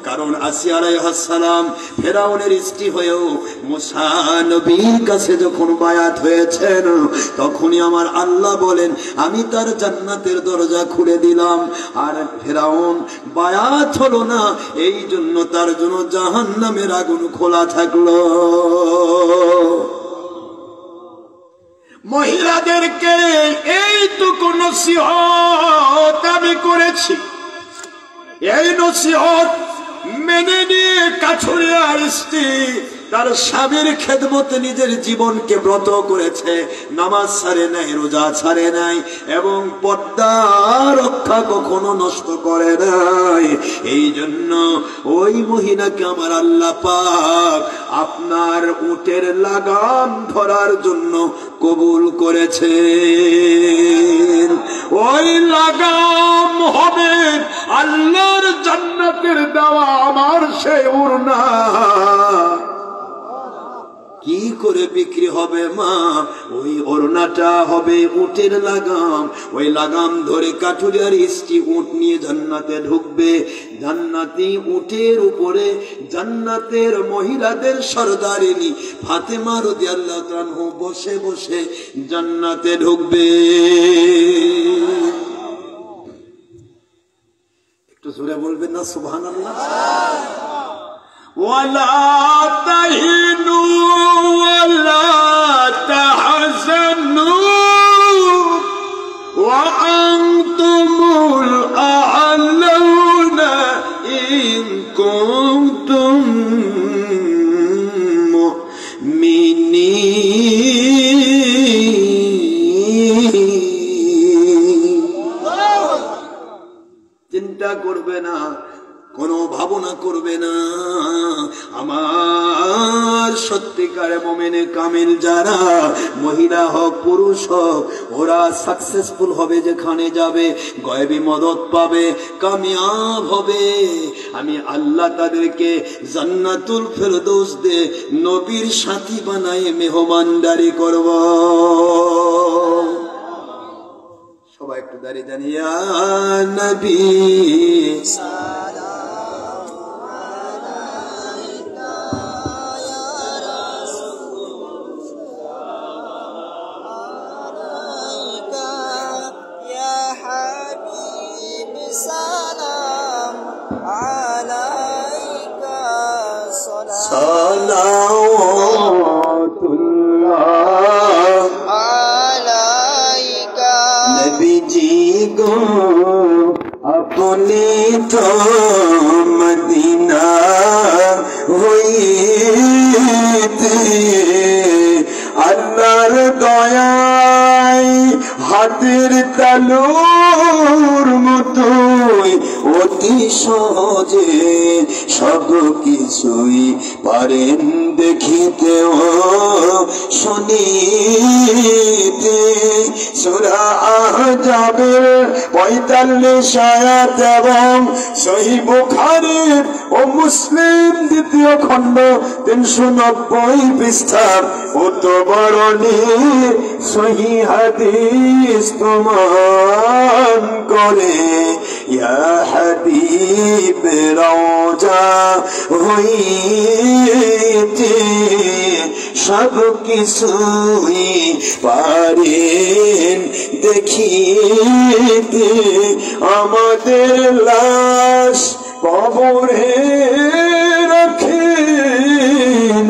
কারণ আসিয়া আলাইহিস সালাম ফেরাউনের স্ত্রী হয়েও মুসা নবীর কাছে যখন বায়াত হয়েছেন, তখনই আমার আল্লাহ বলেন, আমি তার জান্নাতের দরজা খুলে দিলাম। আর ফেরাউন বায়াত হলো না, এই জন্য তার জন্য জাহান্নামের আগুন খোলা থাকলো। মহিলাদেরকে এইটুকু নসিহত আমি করেছি, এই নসিহত মেনে নিয়ে কাঠুরিয়ার স্ত্রী তার স্বামীর খেদমতে নিজের জীবনকে ব্রত করেছে, নামাজ ছাড়ে নাই, রোজা ছাড়ে নাই এবং পর্দা রক্ষা কখনো নষ্ট করে নাই। এই জন্য ওই মহিলাকে আমার আল্লাহ পাক আপনার উটের লাগাম ধরার জন্য কবুল করেছে। ওই লাগাম হবে আল্লাহর জান্নাতের দেওয়া আমার সেই ওড়না। কি করে বিক্রি হবে মা? ওই ওড়নাটা হবে উটের লাগাম। ওই লাগাম ধরে কাঠুরিয়ার স্ত্রী উট নিয়ে জান্নাতে ঢুকবে। জান্নাতি উটের উপরে জান্নাতের মহিলাদের সরদারিনী ফাতেমা রাদিয়াল্লাহু তাআলা বসে বসে জান্নাতে ঢুকবে। একটু জোরে বলবেন না সুবহানাল্লাহ? ولا تهنوا ولا تحزنوا وأنتم الأعلون إن كنتم مؤمنين। চিন্তা করবে না, কোনো ভাবনা করবে না। আমার সত্যিকারে মুমিনে কামিল যারা, মহিলা হোক পুরুষ হোক, ওরা সাকসেসফুল হবে, যেখানে যাবে গায়েবী মদত পাবে, কামিয়াব হবে। আমি আল্লাহ তাদেরকে জান্নাতুল ফেরদৌস দে নবীর সাথী বানায় মেহমানদারি করব। সবাই একটু দাঁড়িয়ে দাঁড়িয়ে ইয়া নবী صلوات তো মদিনা হইতে আল্লাহর দয়ায় হাতের তালুর মতোই অতি সহজে সব কিছুই পারেন দেখিতে ও শুনিতে। সূরা আহজাবের ৪৫ আয়াত এবং সহিহ বুখারী ও মুসলিম দ্বিতীয় খণ্ড ৩৯০ পৃষ্ঠা উত্তরবর্ণী সহিহ হাদিস প্রমাণ করে। ইয়া হাবিব রওজা হইতে সব কিছুই পারেন দেখিতে। আমাদের লাশ কবরে রাখেন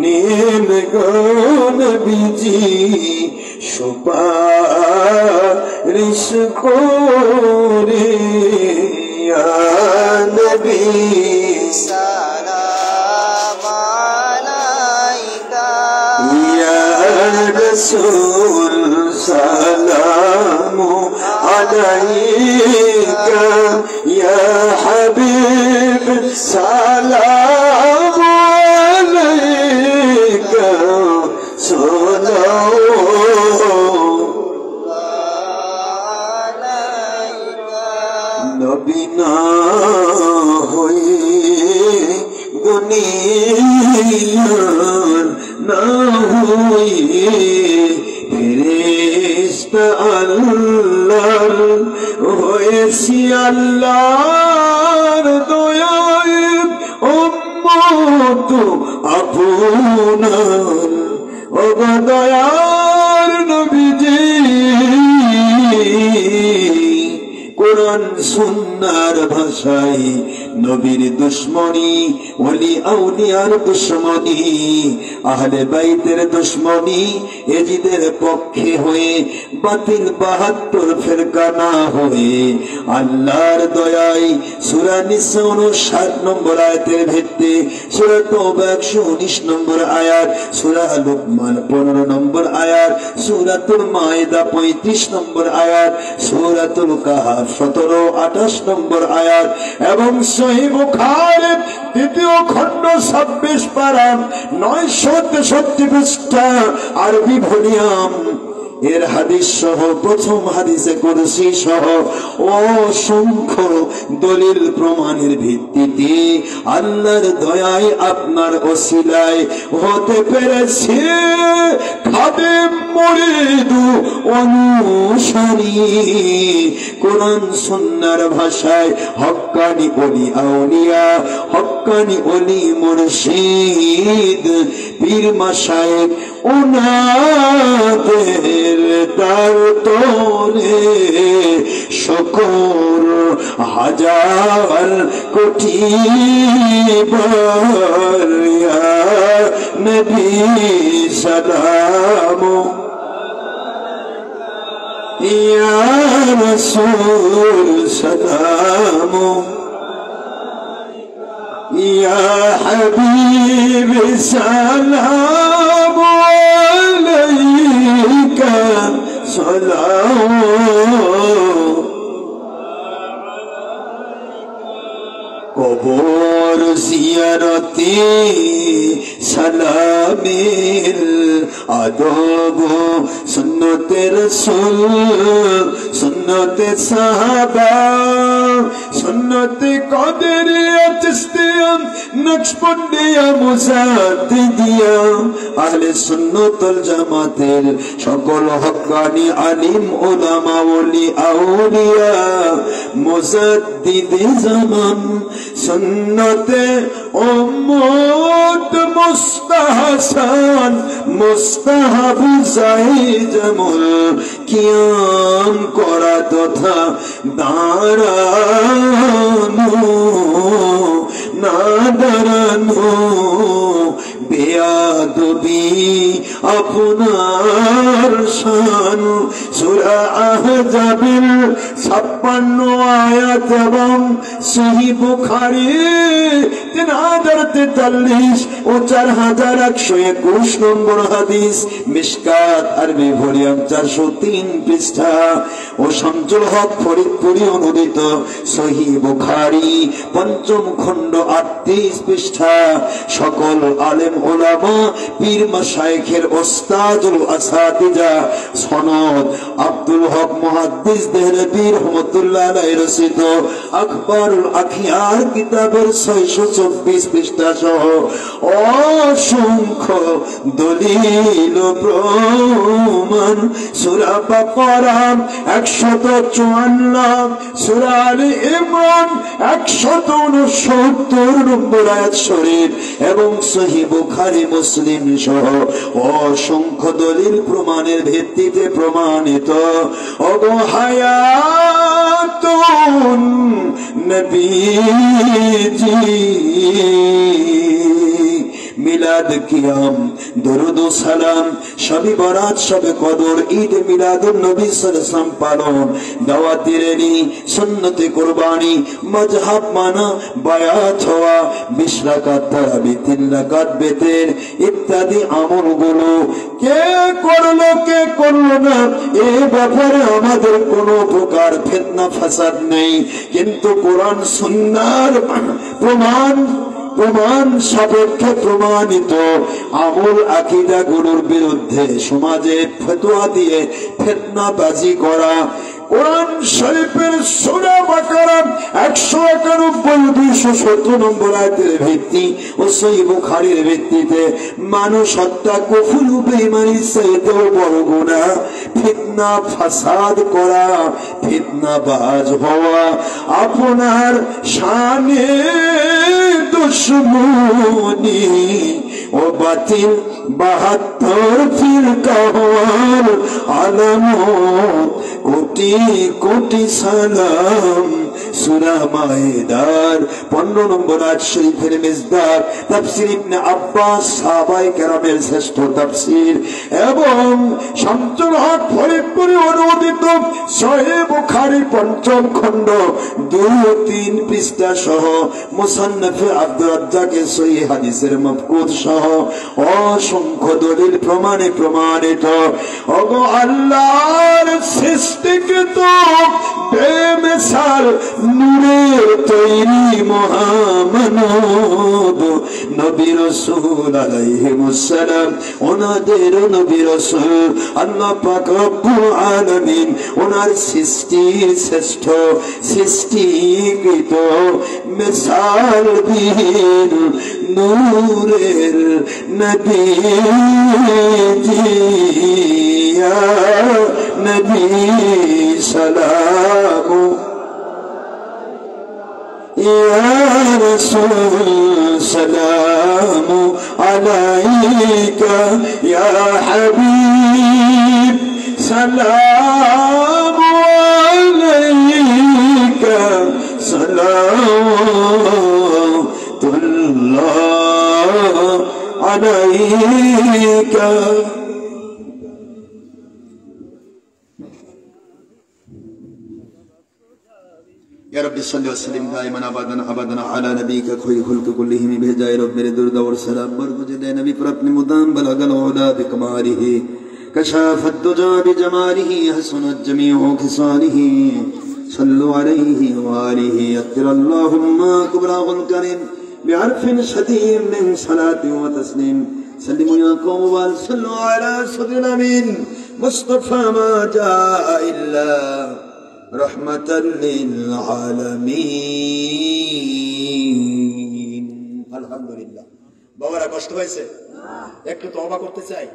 নেন নবীজি সুপারিশ করে। ইয়া নবী সালাম আলাইকা ইয়া রাসূল সালাম আলাইকা ইয়া হাবিব সালাম আলাইকা নবী না হয়ে দুনিয়ার না হয়ে ফেরেশতা আল্লাহর হয়েছি আল্লাহর দয়ায় উম্মত আপনার ও দয়ার নবীজি। কোরআন সুন্নাহর ভাষায় নবীর দুশমনী ওলি আউলিয়ার দুশমনী আহলে বাইতের দুশমনী এজিদের পক্ষে হয়ে বাতিল ৭২ ফিরকা না হয়ে আল্লাহর দয়ায় সূরা নিসা ৫৯ নম্বর আয়াতের ভিত্তি, সূরা তাওবা ১১৯ নম্বর আয়াত, সূরা লুকমান ১৫ নম্বর আয়াত, সূরাতুল মাইদা ৩৫ নম্বর আয়াত, সূরাতুল কাহাফ ১৭ ২৮ নম্বর আয়াত এবং সহিহ বুখারী দ্বিতীয় খণ্ড ২৬ পারা ৯৬৩ পৃষ্ঠা আরবি ভলিউম এর হাদিস সহ প্রথম হাদিসে কুরসি সহ অসংখ্য দলিল প্রমাণের ভিত্তিতে আল্লাহর দয়ায় আপনার ওসিলায় হতে পেরেছে খাদেম মুরিদ অনুসারী। কোরআন সুন্নাহর ভাষায় হক্কানি ওলি আউলিয়া, হক্কানি ওলি মুর্শিদ, পীর মাশায়েখ উনাদের তার তোরে শুকর হাজার কোটি বার। ইয়া নবী সালাম ইয়া রাসূল সালাম ইয়া হাবিব সালাম আলাইকা সালাম। কবর জিয়ারতে সালামের আদব সুন্নতে রাসূল, সুন্নতে সাহাবা, সুন্নতে কাদেরিয়া, চিশতিয়া, নকশবন্দিয়া, মুজাদ্দিদিয়া, আহলে সুন্নাত ওয়াল জামাতের সকল হক্কানি আলিম উলামা ওলি আউলিয়া মুজাদ্দিদে জামান সুন্নতে উম্মত মুস্তাহসান মুস্তাহাব জাইজামুল কিয়াম করা তথা দাঁড়ানো না দাঁড়ানো বেয়াদবি আপনার শান। সূরা আহজাবের 56 আয়াত এবং সহিহ বুখারী 3043 ও 4121 নম্বর হাদিস, মিশকাত আরবি ভলিউম 403 পৃষ্ঠা ও শামসুল হক ফরিদপুরি অনুদিত সহিহ বুখারী 5ম খণ্ড 38 পৃষ্ঠা। সকল আলেম ওলামা পীর মাশায়েখের ওস্তাদুল আসাতিজা সনদ আব্দুল হক মুহাদ্দিস দেহলভী রাহমাতুল্লাহ আলাইহি রচিত আখবারুল আখিয়ার কিতাবের 624 পৃষ্ঠা সহ অসংখ্য দলিল প্রমাণ, সূরা বাকারা 154, সূরা আলে ইমরান 169 নম্বর আয়াত শরীফ এবং সহিহ বুখারী মুসলিম সহ অসংখ্য দলিল প্রমাণের ভিত্তিতে প্রমাণিত। ওগো হায়াতুন নবীজি, মিলাদ কিয়াম, দরুদ ও সালাম, শবে বরাত, শবে কদর, ঈদ মিলাদুন নবী সাল্লাল্লাহু আলাইহি ওয়াসাল্লাম পালন, দাওয়াতি রেলি, সুন্নতে কুরবানি, মাযহাব মানা, বায়াত হওয়া, 20 রাকাত তারাবি, 3 রাকাত বেতের ইত্যাদি আমলগুলো কে করলো কে করলো না এ ব্যাপারে আমাদের কোনো প্রকার ফিতনা ফাসাদ নেই, কিন্তু কোরআন সুন্নাহর প্রমাণ সাপেক্ষে প্রমাণিত আমল আকীদা গুলোর বিরুদ্ধে সমাজে ফতোয়া দিয়ে ফিতনাবাজি করা। কোরআন শরীফের সূরা বাকারা 191-217 নম্বর আয়াতের ভিত্তি ও সহিহ বুখারীর ভিত্তিতে মানুষ হত্যা, কুফর ও বেঈমানির চাইতেও বড় গুনাহ ফিতনা ফাসাদ করা, ফিতনাবাজ হওয়া, আপনার শানে দুশ্মনী ও বাতিল 72 ফিরকা হওয়ার আলামত। কোটি কোটি সালাম। সূরা মায়েদার 15 নম্বর আয়াত শরীফের মিসদাক, তাফসীর ইবনে আব্বাস সাহাবায়ে কেরামের শ্রেষ্ঠ তাফসীর এবং শামসুল হক ফরিদপুরি অনুদিত সহিহ বুখারী 5ম খণ্ড 2-3 পৃষ্ঠা সহ মুসান্নাফে আব্দুর রাজ্জাকের সহিহ হাদিসের মাফকুদ সহ অসংখ্য দলিল প্রমাণে প্রমাণিত। ওগো আল্লাহর সৃষ্টিকৃত বেমিসাল নূরের তৈরি মহামানব নবী রাসূল আলাইহিস সালাম, ওনাদের নবী রাসূল আল্লাহ পাক রব্বুল আলামিন ওনার সৃষ্টির শ্রেষ্ঠ সৃষ্টিকৃত মিসালবিহীন নূরের নবীজি, ইয়া নবী সালামু ইয়া রাসূল সালামু আলাইকা, ইয়া হাবিব সালামু আলাইকা, সালাতুল্লাহ আলাইকা। या रब्बी सल्लि व सल्लिम दाइमन अबदन अला नबीका खैर खल्क कुल्लिहिम भेजाए रब मेरे दुर्द और सलाम बरगुज़ दे नबी पर अपने मुदाम बलगल औला बिकमालिही कशाफत दुजा बिजमालिही हसनत जमीउ खिसालिही सल्लु अलैहि व आलिहि अत्तरल्लाहुम्मा कुबराहुल करीम बिहरफिन शदीद मिन सलाति व तस्लीम सल्लिमु या कौम व सल्लु अला सदरिल अमीन मुस्तफा मा जा'a इल्ला रहमतल लिल आलामीन। আলহামদুলিল্লাহ। বাবারা কষ্ট হয়েছে? একটু তওবা করতে চাই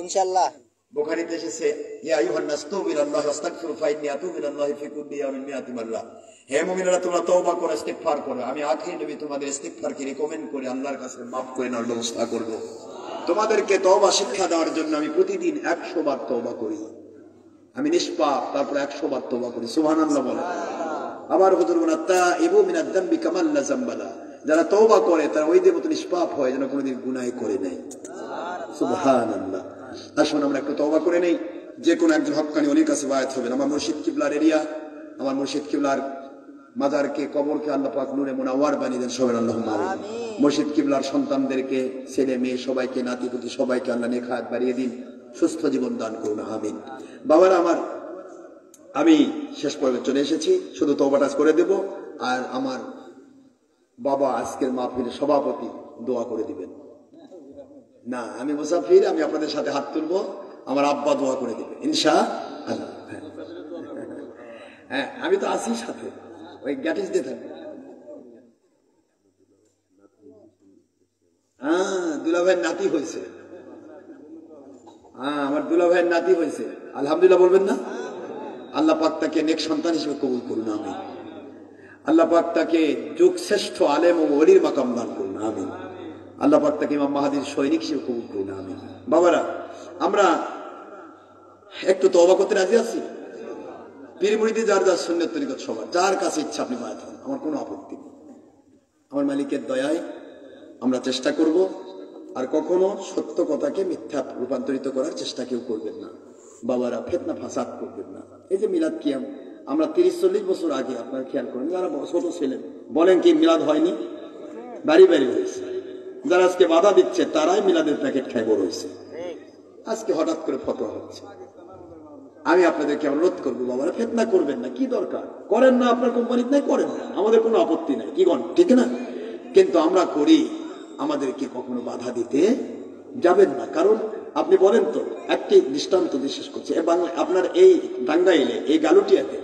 ইনশাআল্লাহ। বুখারীতে এসেছে, ইয়া আইয়ুহান নাস তুবু ইলাল্লাহি ওয়াস্তাগফিরু ফাইন্নী আতুবু ইলাল্লাহি ফি কুল্লি ইয়াউমিন মিআতি মাররা। হে মুমিনেরা, তোমরা তওবা করো, ইস্তিগফার করো। আমি আখির নবী তোমাদের ইস্তিগফারকে রিকমেন্ড করে আল্লাহর কাছে মাফ করে নেওয়ার ব্যবস্থা করব। তোমাদেরকে তওবা শিক্ষা দেওয়ার জন্য আমি প্রতিদিন 100 বার তওবা করি। আমি নিষ্পাপ, তারপর 100 বার তওবা করি। সুবহানাল্লাহ বলে। আবার হুজুর বলেন তাইবু মিনাদ যামবি কামাল লা যামবালা, যারা তওবা করে তারা ওই মতো নিষ্পাপ হয় যেন কোনোদিন গুনাহ করে নাই। সুবহানাল্লাহ। আসুন আমরা একটু তওবা করে নেই। যে কোনো একজন হক্কানি ওলির কাছে বায়াত হবেন। আমার মুর্শিদ কিবলার এরিয়া আমার মুর্শিদ কিবলার মাজারকে, কবরকে আল্লাহ পাক নূরে মুনাওয়ার বানিয়ে দেন সবাই, আল্লাহুম্মা আমিন। মুর্শিদ কিবলার সন্তানদেরকে, ছেলে মেয়ে সবাইকে, নাতিপুতি সবাইকে আল্লাহ নেক হায়াত বাড়িয়ে দিন, সুস্থ জীবন দান করুন, আমিন। বাবারা আমার, আমি শেষ পর্বে চলে এসেছি, শুধু তওবাটা করে দেব। আর আমার বাবা আজকের মাহফিলের সভাপতি, দোয়া করে দিবেন। না, আমি মুসাফির, আমি আপনাদের সাথে হাত তুলবো, আমার আব্বা দোয়া করে দিবে ইনশাআল্লাহ। হ্যাঁ, আমি তো আছি সাথে, ওই গ্যাটিস দিয়ে থাকবে। হ্যাঁ, দুলা ভাইয়ের নাতি হয়েছে। হ্যাঁ, আমার দুলা ভাইয়ের নাতি হয়েছে, আলহামদুলিল্লাহ বলবেন না? আল্লাহ পাক তাকে নেক সন্তান হিসেবে কবুল করুন, আমিন। আল্লাহ পাক তাকে যুগ শ্রেষ্ঠ আলেম ও ওলির মাকাম দান করুন, আমিন। আল্লাহ পাক তাকে ইমাম মাহাদির সৈনিক হিসেবে কবুল করুন, আমিন। বাবারা, আমরা একটু তওবা করতে রাজি আছি। পীর মুরিদি যার যার সুন্নাত তরিকত সবার, যার কাছে ইচ্ছা আপনি বায়াত হন, আমার কোনো আপত্তি নেই। আমার মালিকের দয়ায় আমরা চেষ্টা করব। আর কখনো সত্য কথাকে মিথ্যা রূপান্তরিত করার চেষ্টা কেউ করবেন না। বাবারা, ফিতনা ফাসাদ করবেন না। এই যে মিলাদ কিয়াম, আমরা 30-40 বছর আগে, আপনারা খেয়াল করেন, যারা ছোট ছিলেন বলেন কি মিলাদ হয়নি? বাড়ি বাড়ি হয়েছে। যারা আজকে বাধা দিচ্ছে তারাই মিলাদের প্যাকেট খাই বড় হয়েছে। আজকে হঠাৎ করে ফতোয়া হচ্ছে। আমি আপনাদেরকে অনুরোধ করবো, বাবারা ফিতনা করবেন না। কি দরকার? করেন না, আপনার কোম্পানিতে নাই, করেন না, আমাদের কোনো আপত্তি নাই, কি করেন, ঠিক না? কিন্তু আমরা করি, আমাদেরকে কখনো বাধা দিতে যাবেন না। কারণ আপনি বলেন তো, একটি দৃষ্টান্ত দিয়ে শেষ করছি। আপনার এই টাঙ্গাইলে, এই গালুটিয়াতে,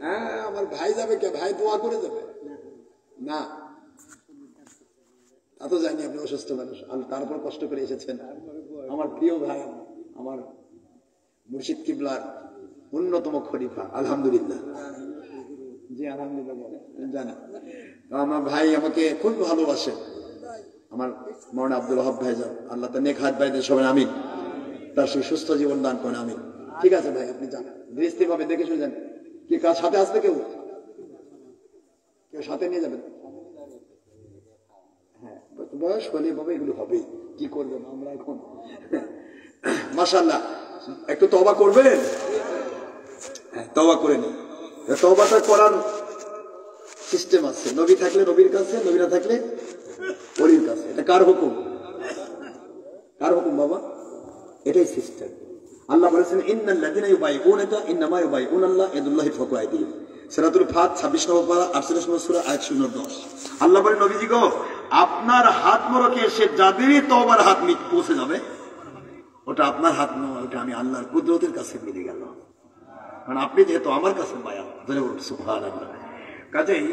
হ্যাঁ, আমার ভাই যাবে কে? ভাই দোয়া করে যাবে না? তা তো জানি আপনি অসুস্থ মানুষ, তারপর কষ্ট করে এসেছেন। আমার প্রিয় ভাই, আমার মুর্শিদ কিবলার অন্যতম খলিফা, আলহামদুলিল্লাহ। জি আলহামদুলিল্লাহ বলে জানা। আমার ভাই আমাকে খুব ভালোবাসে, আমার মৌলানা আব্দুল ওয়াহাব ভাইজান, আল্লাহ তার নেক হায়াত বাড়িয়ে দেন সবাই, আমিন। তার সেই সুস্থ জীবন দান করেন, আমিন। ঠিক আছে ভাই, আপনি যান, দৃষ্টি ভাবে দেখে শুনে যান। কি কাজ সাথে আসবে? কেউ কেউ সাথে নিয়ে যাবেন? হ্যাঁ, বয়স হলে বাবা এগুলো হবেই, কি করবেন আমরা এখন। মাশাআল্লাহ, একটু তওবা করবেন? হ্যাঁ, তওবা করে নিন। তওবাটা করার সিস্টেম আছে। নবী থাকলে নবীর কাছে, নবী না থাকলে ওলির কাছে। এটা কার হুকুম? কার হুকুম বাবা? এটাই সিস্টেম। আল্লাহ বলেছেন, ইন্নাল্লাযিনা ইউবাইউনাকা ইন্নামা ইউবাইউনাল্লাহ ইয়াদুল্লাহি ফাওকা আইদিহিম। সূরাতুল ফাত 26 নম্বর পারা 48 নম্বর সূরা আয়াত 10। আল্লাহ বলেন, নবীজি গো, আপনার হাত মোড়কে এসে যাদেরই তওবার হাত পৌঁছে যাবে, ওটা আপনার হাত নয়, ওটা আমি আল্লাহর কুদরতের কাছে মিলে গেল। কারণ আপনি যেহেতু আমার কাছে বায়া, সুবহানাল্লাহ। কাজেই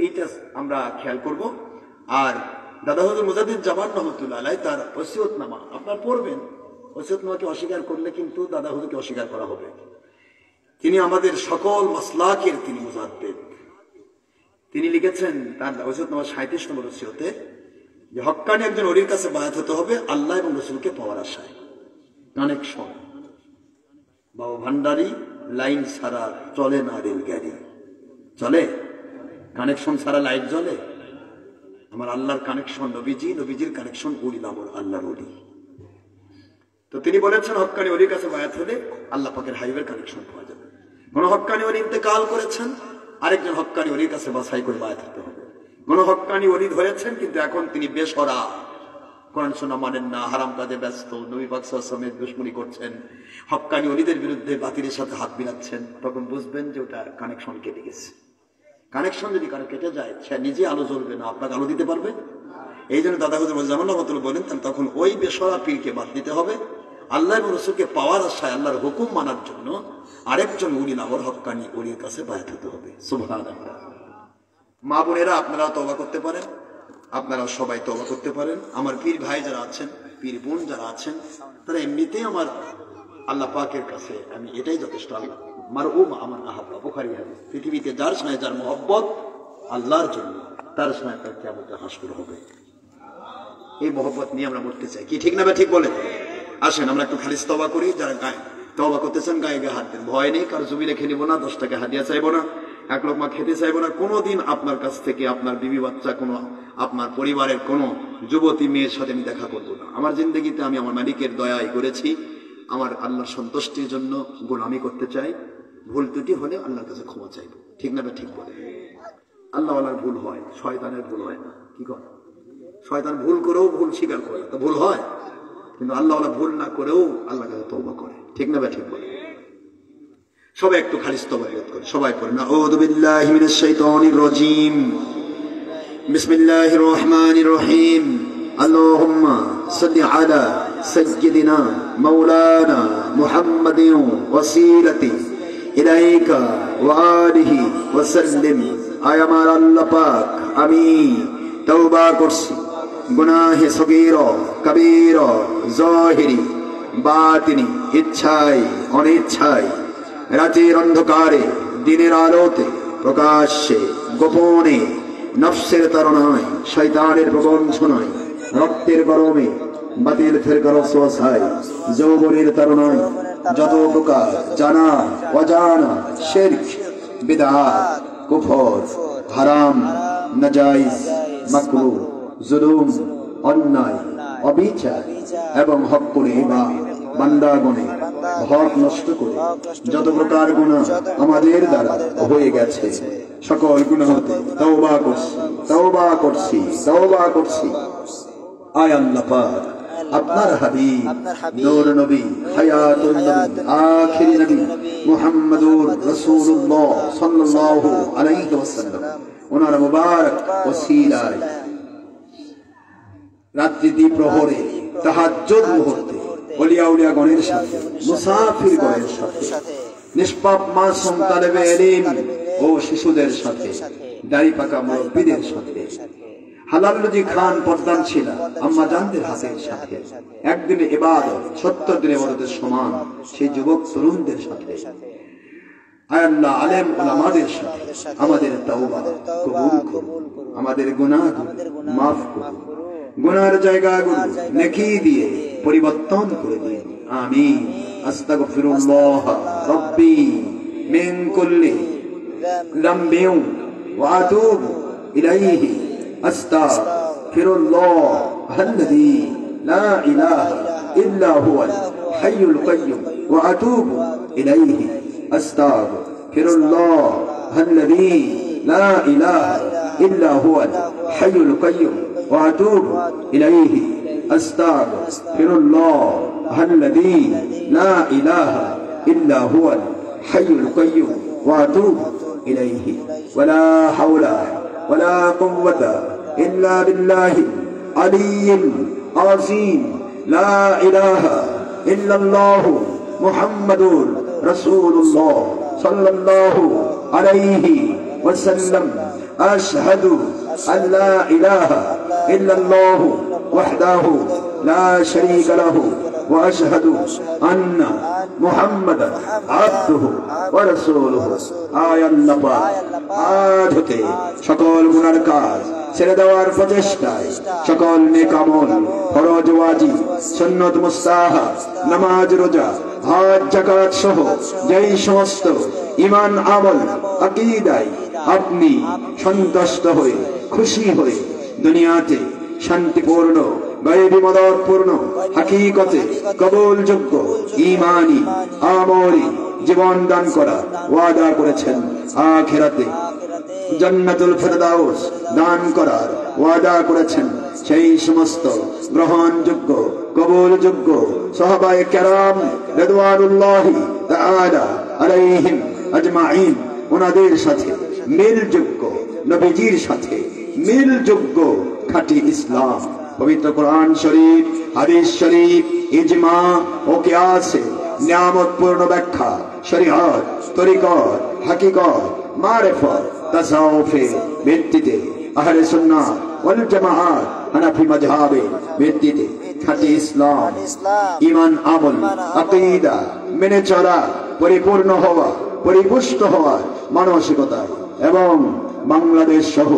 এইটা আমরা খেয়াল করব। আর দাদা হুজুর মুজাদ্দিদ জামান রহমাতুল্লাহ আলাইহি তার ওসিয়তনামা আপনারা পড়বেন। ওসিয়তনামাকে অস্বীকার করলে কিন্তু দাদা হুজুরকে অস্বীকার করা হবে। তিনি আমাদের সকল মাসলাকের তিনি মুজাদ্দিদ। তিনি লিখেছেন তার ওসিয়তনামা 37 নম্বর ওসিয়তে যে হক্কানি একজন ওলির কাছে বায়াত হতে হবে আল্লাহ এবং রাসূলকে পাওয়ার আশায়। কানেকশন, বাবা ভান্ডারি লাইন ছাড়া চলে না রেল গাড়ি, চলে? কানেকশন ছাড়া লাইট জ্বলে? আমার আল্লাহর কানেকশন নবীজি, নবীজির কানেকশন ওলিল আমর, আল্লাহর ওলি। তো তিনি বলেছেন হক্কানি ওলির কাছে বায়াত হলে আল্লাহ পাকের হাইওয়ের কানেকশন পাওয়া যাবে। কোন হক্কানি ওলি ইন্তেকাল করেছেন, আরেকজন হক্কানি ওলির কাছে বাছাই করে বায়াত হতে হবে। কোন হক্কানি ওলি ধরেছেন কিন্তু এখন তিনি বেসরা, কোরআন সুন্নাহ মানেন না, হারাম কাজে ব্যস্ত, নবী পাক সাল্লাল্লাহু আলাইহি ওয়াসাল্লামের দুশমনি করছেন, হক্কানি ওলিদের বিরুদ্ধে বাতিলের সাথে হাত মিলাচ্ছেন, তখন বুঝবেন যে ওটা কানেকশন কেটে গেছে। কানেকশন যদি কারো কেটে যায়, সে নিজে আলো জ্বলবে না, আপনাকে আলো দিতে পারবে? এই জন্য দাদা হুজুর জামান রহমাতুল্লাহ বলেন, তখন ওই বেসরা পীরকে বাদ দিতে হবে। আল্লাহ এবং রাসূলকে পাওয়ার আশায়, আল্লাহর হুকুম মানার জন্য আরেকজন উলিল আমর হক্কানি ওলির কাছে বায়াত হতে হবে। সুবহানাল্লাহ। মা বোনেরা, আপনারা তওবা করতে পারেন, আপনারা সবাই তওবা করতে পারেন। আমার পীর ভাই যারা আছেন, পীর বোন যারা আছেন, তারা এমনিতেই আমার আল্লাহ পাকের কাছে আমি এটাই যথেষ্ট। আল্লাহ আমার আহাব্বা, বুখারী হাদিস। পৃথিবীতে যার সঙ্গে যার মহব্বত আল্লাহর জন্য, তার সঙ্গে তার কিয়ামতে হাসর হবে। এই মহব্বত নিয়ে আমরা মরতে চাই, কি ঠিক না? ঠিক বলেন? আসেন আমরা একটু খালিস তওবা করি। যারা গায়ে তওবা করতেছেন গায়ে গায়ে হাত দেন, ভয় নেই। কারো জমি রেখে নিব না, 10 টাকা হাদিয়া চাইবো না, 1 লোকমা খেতে চাইবো না। কোনোদিন আপনার কাছ থেকে আপনার বিবি বাচ্চা, কোনো আপনার পরিবারের কোনো যুবতী মেয়ের সাথে আমি দেখা করবো না। আমার জিন্দগিতে আমি আমার মালিকের দয়াই করেছি, আমার আল্লাহর সন্তুষ্টির জন্য গোলামি করতে চাই। ভুল ত্রুটি হলে আল্লাহর কাছে ক্ষমা চাইবো, ঠিক না? ঠিক বলে আল্লাহওয়ালার ভুল হয়, শয়তানের ভুল হয় না। কি করে? শয়তান ভুল করেও ভুল স্বীকার করে, তো ভুল হয়, কিন্তু আল্লাহওয়ালা ভুল না করেও আল্লাহর কাছে তওবা করে, ঠিক না? ঠিক বলে সবাই একটু খালিস তওবা করে সবাই পড়েন, আউযু বিল্লাহি মিনাশ শাইতানির রাজীম, বিসমিল্লাহির রহমানির রহিম, আল্লাহুম্মা সাল্লি আলা সাইয়্যিদিনা মাওলানা মুহাম্মাদিন ওয়াসিলাতি ইলাইকা ওয়া আলিহি ওয়া সাল্লিম। আয় আমার আল্লাহ পাক, আমি তওবা করছি গুনাহে সগীরা কবীরা জাহিরি বাতিনি, ইচ্ছায় অনিচ্ছায়, রাতের অন্ধকারে দিনের আলোতে, প্রকাশ্যে গোপনে, নফসের তাড়নায় শয়তানের প্রবঞ্চনায়, রক্তের গরমে বাতিল ফেরকার ওয়াসওয়াসায়, যৌবনের তাড়নায় যত প্রকার জানা অজানা শিরক বিদআত কুফর হারাম নাজায়েজ মাকরুহ জুলুম অন্যায় অবিচার এবং হক্কুল ইবাদ বান্দাগণে হক নষ্ট করে যত প্রকার গুনাহ আমাদের দ্বারা হয়ে গেছে, সকল গুনাহ হতে তওবা করছি, তওবা করছি, তওবা করছি। আয় আল্লাহ পাক, আপনার হাবিব নূর নবী হায়াতুল নবী আখিরি নবী মুহাম্মদুর রাসূলুল্লাহ সাল্লাল্লাহু আলাইহি ওয়াসাল্লাম ওনার মুবারক ওসিলায় রাত্রি দ্বিপ্রহরে তাহাজ্জুদ মুহূর্তে ওলিয়া উলিয়া গণের সাথে মুসাফির গণের সাথে নিষ্পাপ মাসুম তালেবে ইলম ও শিশুদের সাথে দাড়ি পাকা মুরব্বিদের সাথে হালাল রুজি খান পর্দান ছিল আম্মা জানদের হাতের সাথে একদিনে ইবাদত 70 দিনের ইবাদতের সমান সেই যুবক তরুণদের সাথে আয় আল্লাহ আলেম উলামাদের সাথে আমাদের তওবা কবুল করুন, আমাদের গুনাহ মাফ করুন, গুনার জায়গাগুলো নেকি দিয়ে পরিবর্তন করে দিন, আমিন। আস্তাগফিরুল্লাহ রাব্বি মিন কুল্লি যামবিন ওয়া আতুবু ইলাইহি আস্তাগফিরুল্লাহ আল্লাযী লা ইলাহা ইল্লা হুয়াল হাইয়ুল কাইয়্যুম ওয়া আতুবু ইলাইহি আস্তাগফিরুল্লাহ আল্লাযী লা ইলাহা ইল্লা হুয়াল হাইয়ুল কাইয়্যুম وأتوب إليه أستغفر الله الذي لا إله إلا هو الحي القيوم وأتوب إليه ولا حول ولا قوة إلا بالله العلي العظيم لا إله إلا الله محمد رسول الله صلى الله عليه وسلم أشهد أن لا إله إلا الله وحده لا شريك له وأشهد أن محمدا عبده ورسوله آية اللبا آجতে সকল গুনার কাজ ছেড়ে দেওয়ার প্রচেষ্টায় সকল নেক আমল ফরজ ওয়াজিব সুন্নাত মুস্তাহাব নামাজ রোজা হজ যাকাত সহ যেই সমস্ত ঈমান আমল আকীদায় আপনি সন্তুষ্ট হয়ে খুশি হয়ে দুনিয়াতে শান্তিপূর্ণ গায়বী মদতপূর্ণ হাকিকতে কবুলযোগ্য ঈমানি আমলি জীবন দান করা ওয়াদা করেছেন, আখিরাতে জান্নাতুল ফেরদাউস দান করার ওয়াদা করেছেন, সেই সমস্ত গ্রহণযোগ্য কবুলযোগ্য সাহাবায়ে কেরাম রিদওয়ানুল্লাহি তাআলা আলাইহিম আজমাইন ওনাদের সাথে মিলযোগ্য নবীজির সাথে মিলযোগ্য খাঁটি ইসলাম পবিত্র কোরআন শরীফ হাদিস শরীফ ইজমা ও কিয়াসে নিয়ামতপূর্ণ ব্যাখ্যা শরীয়ত তরিকত হাকিকত মারিফত তাসাউফের ভিত্তিতে আহলে সুন্নাহ ওয়াল জামাআত হানাফি মাযহাবের ভিত্তিতে খাঁটি ইসলাম ঈমান আমল আকীদা মেনে চলা পরিপূর্ণ হওয়া পরিপুষ্ট হওয়ার মানসিকতা এবং বাংলাদেশ সহ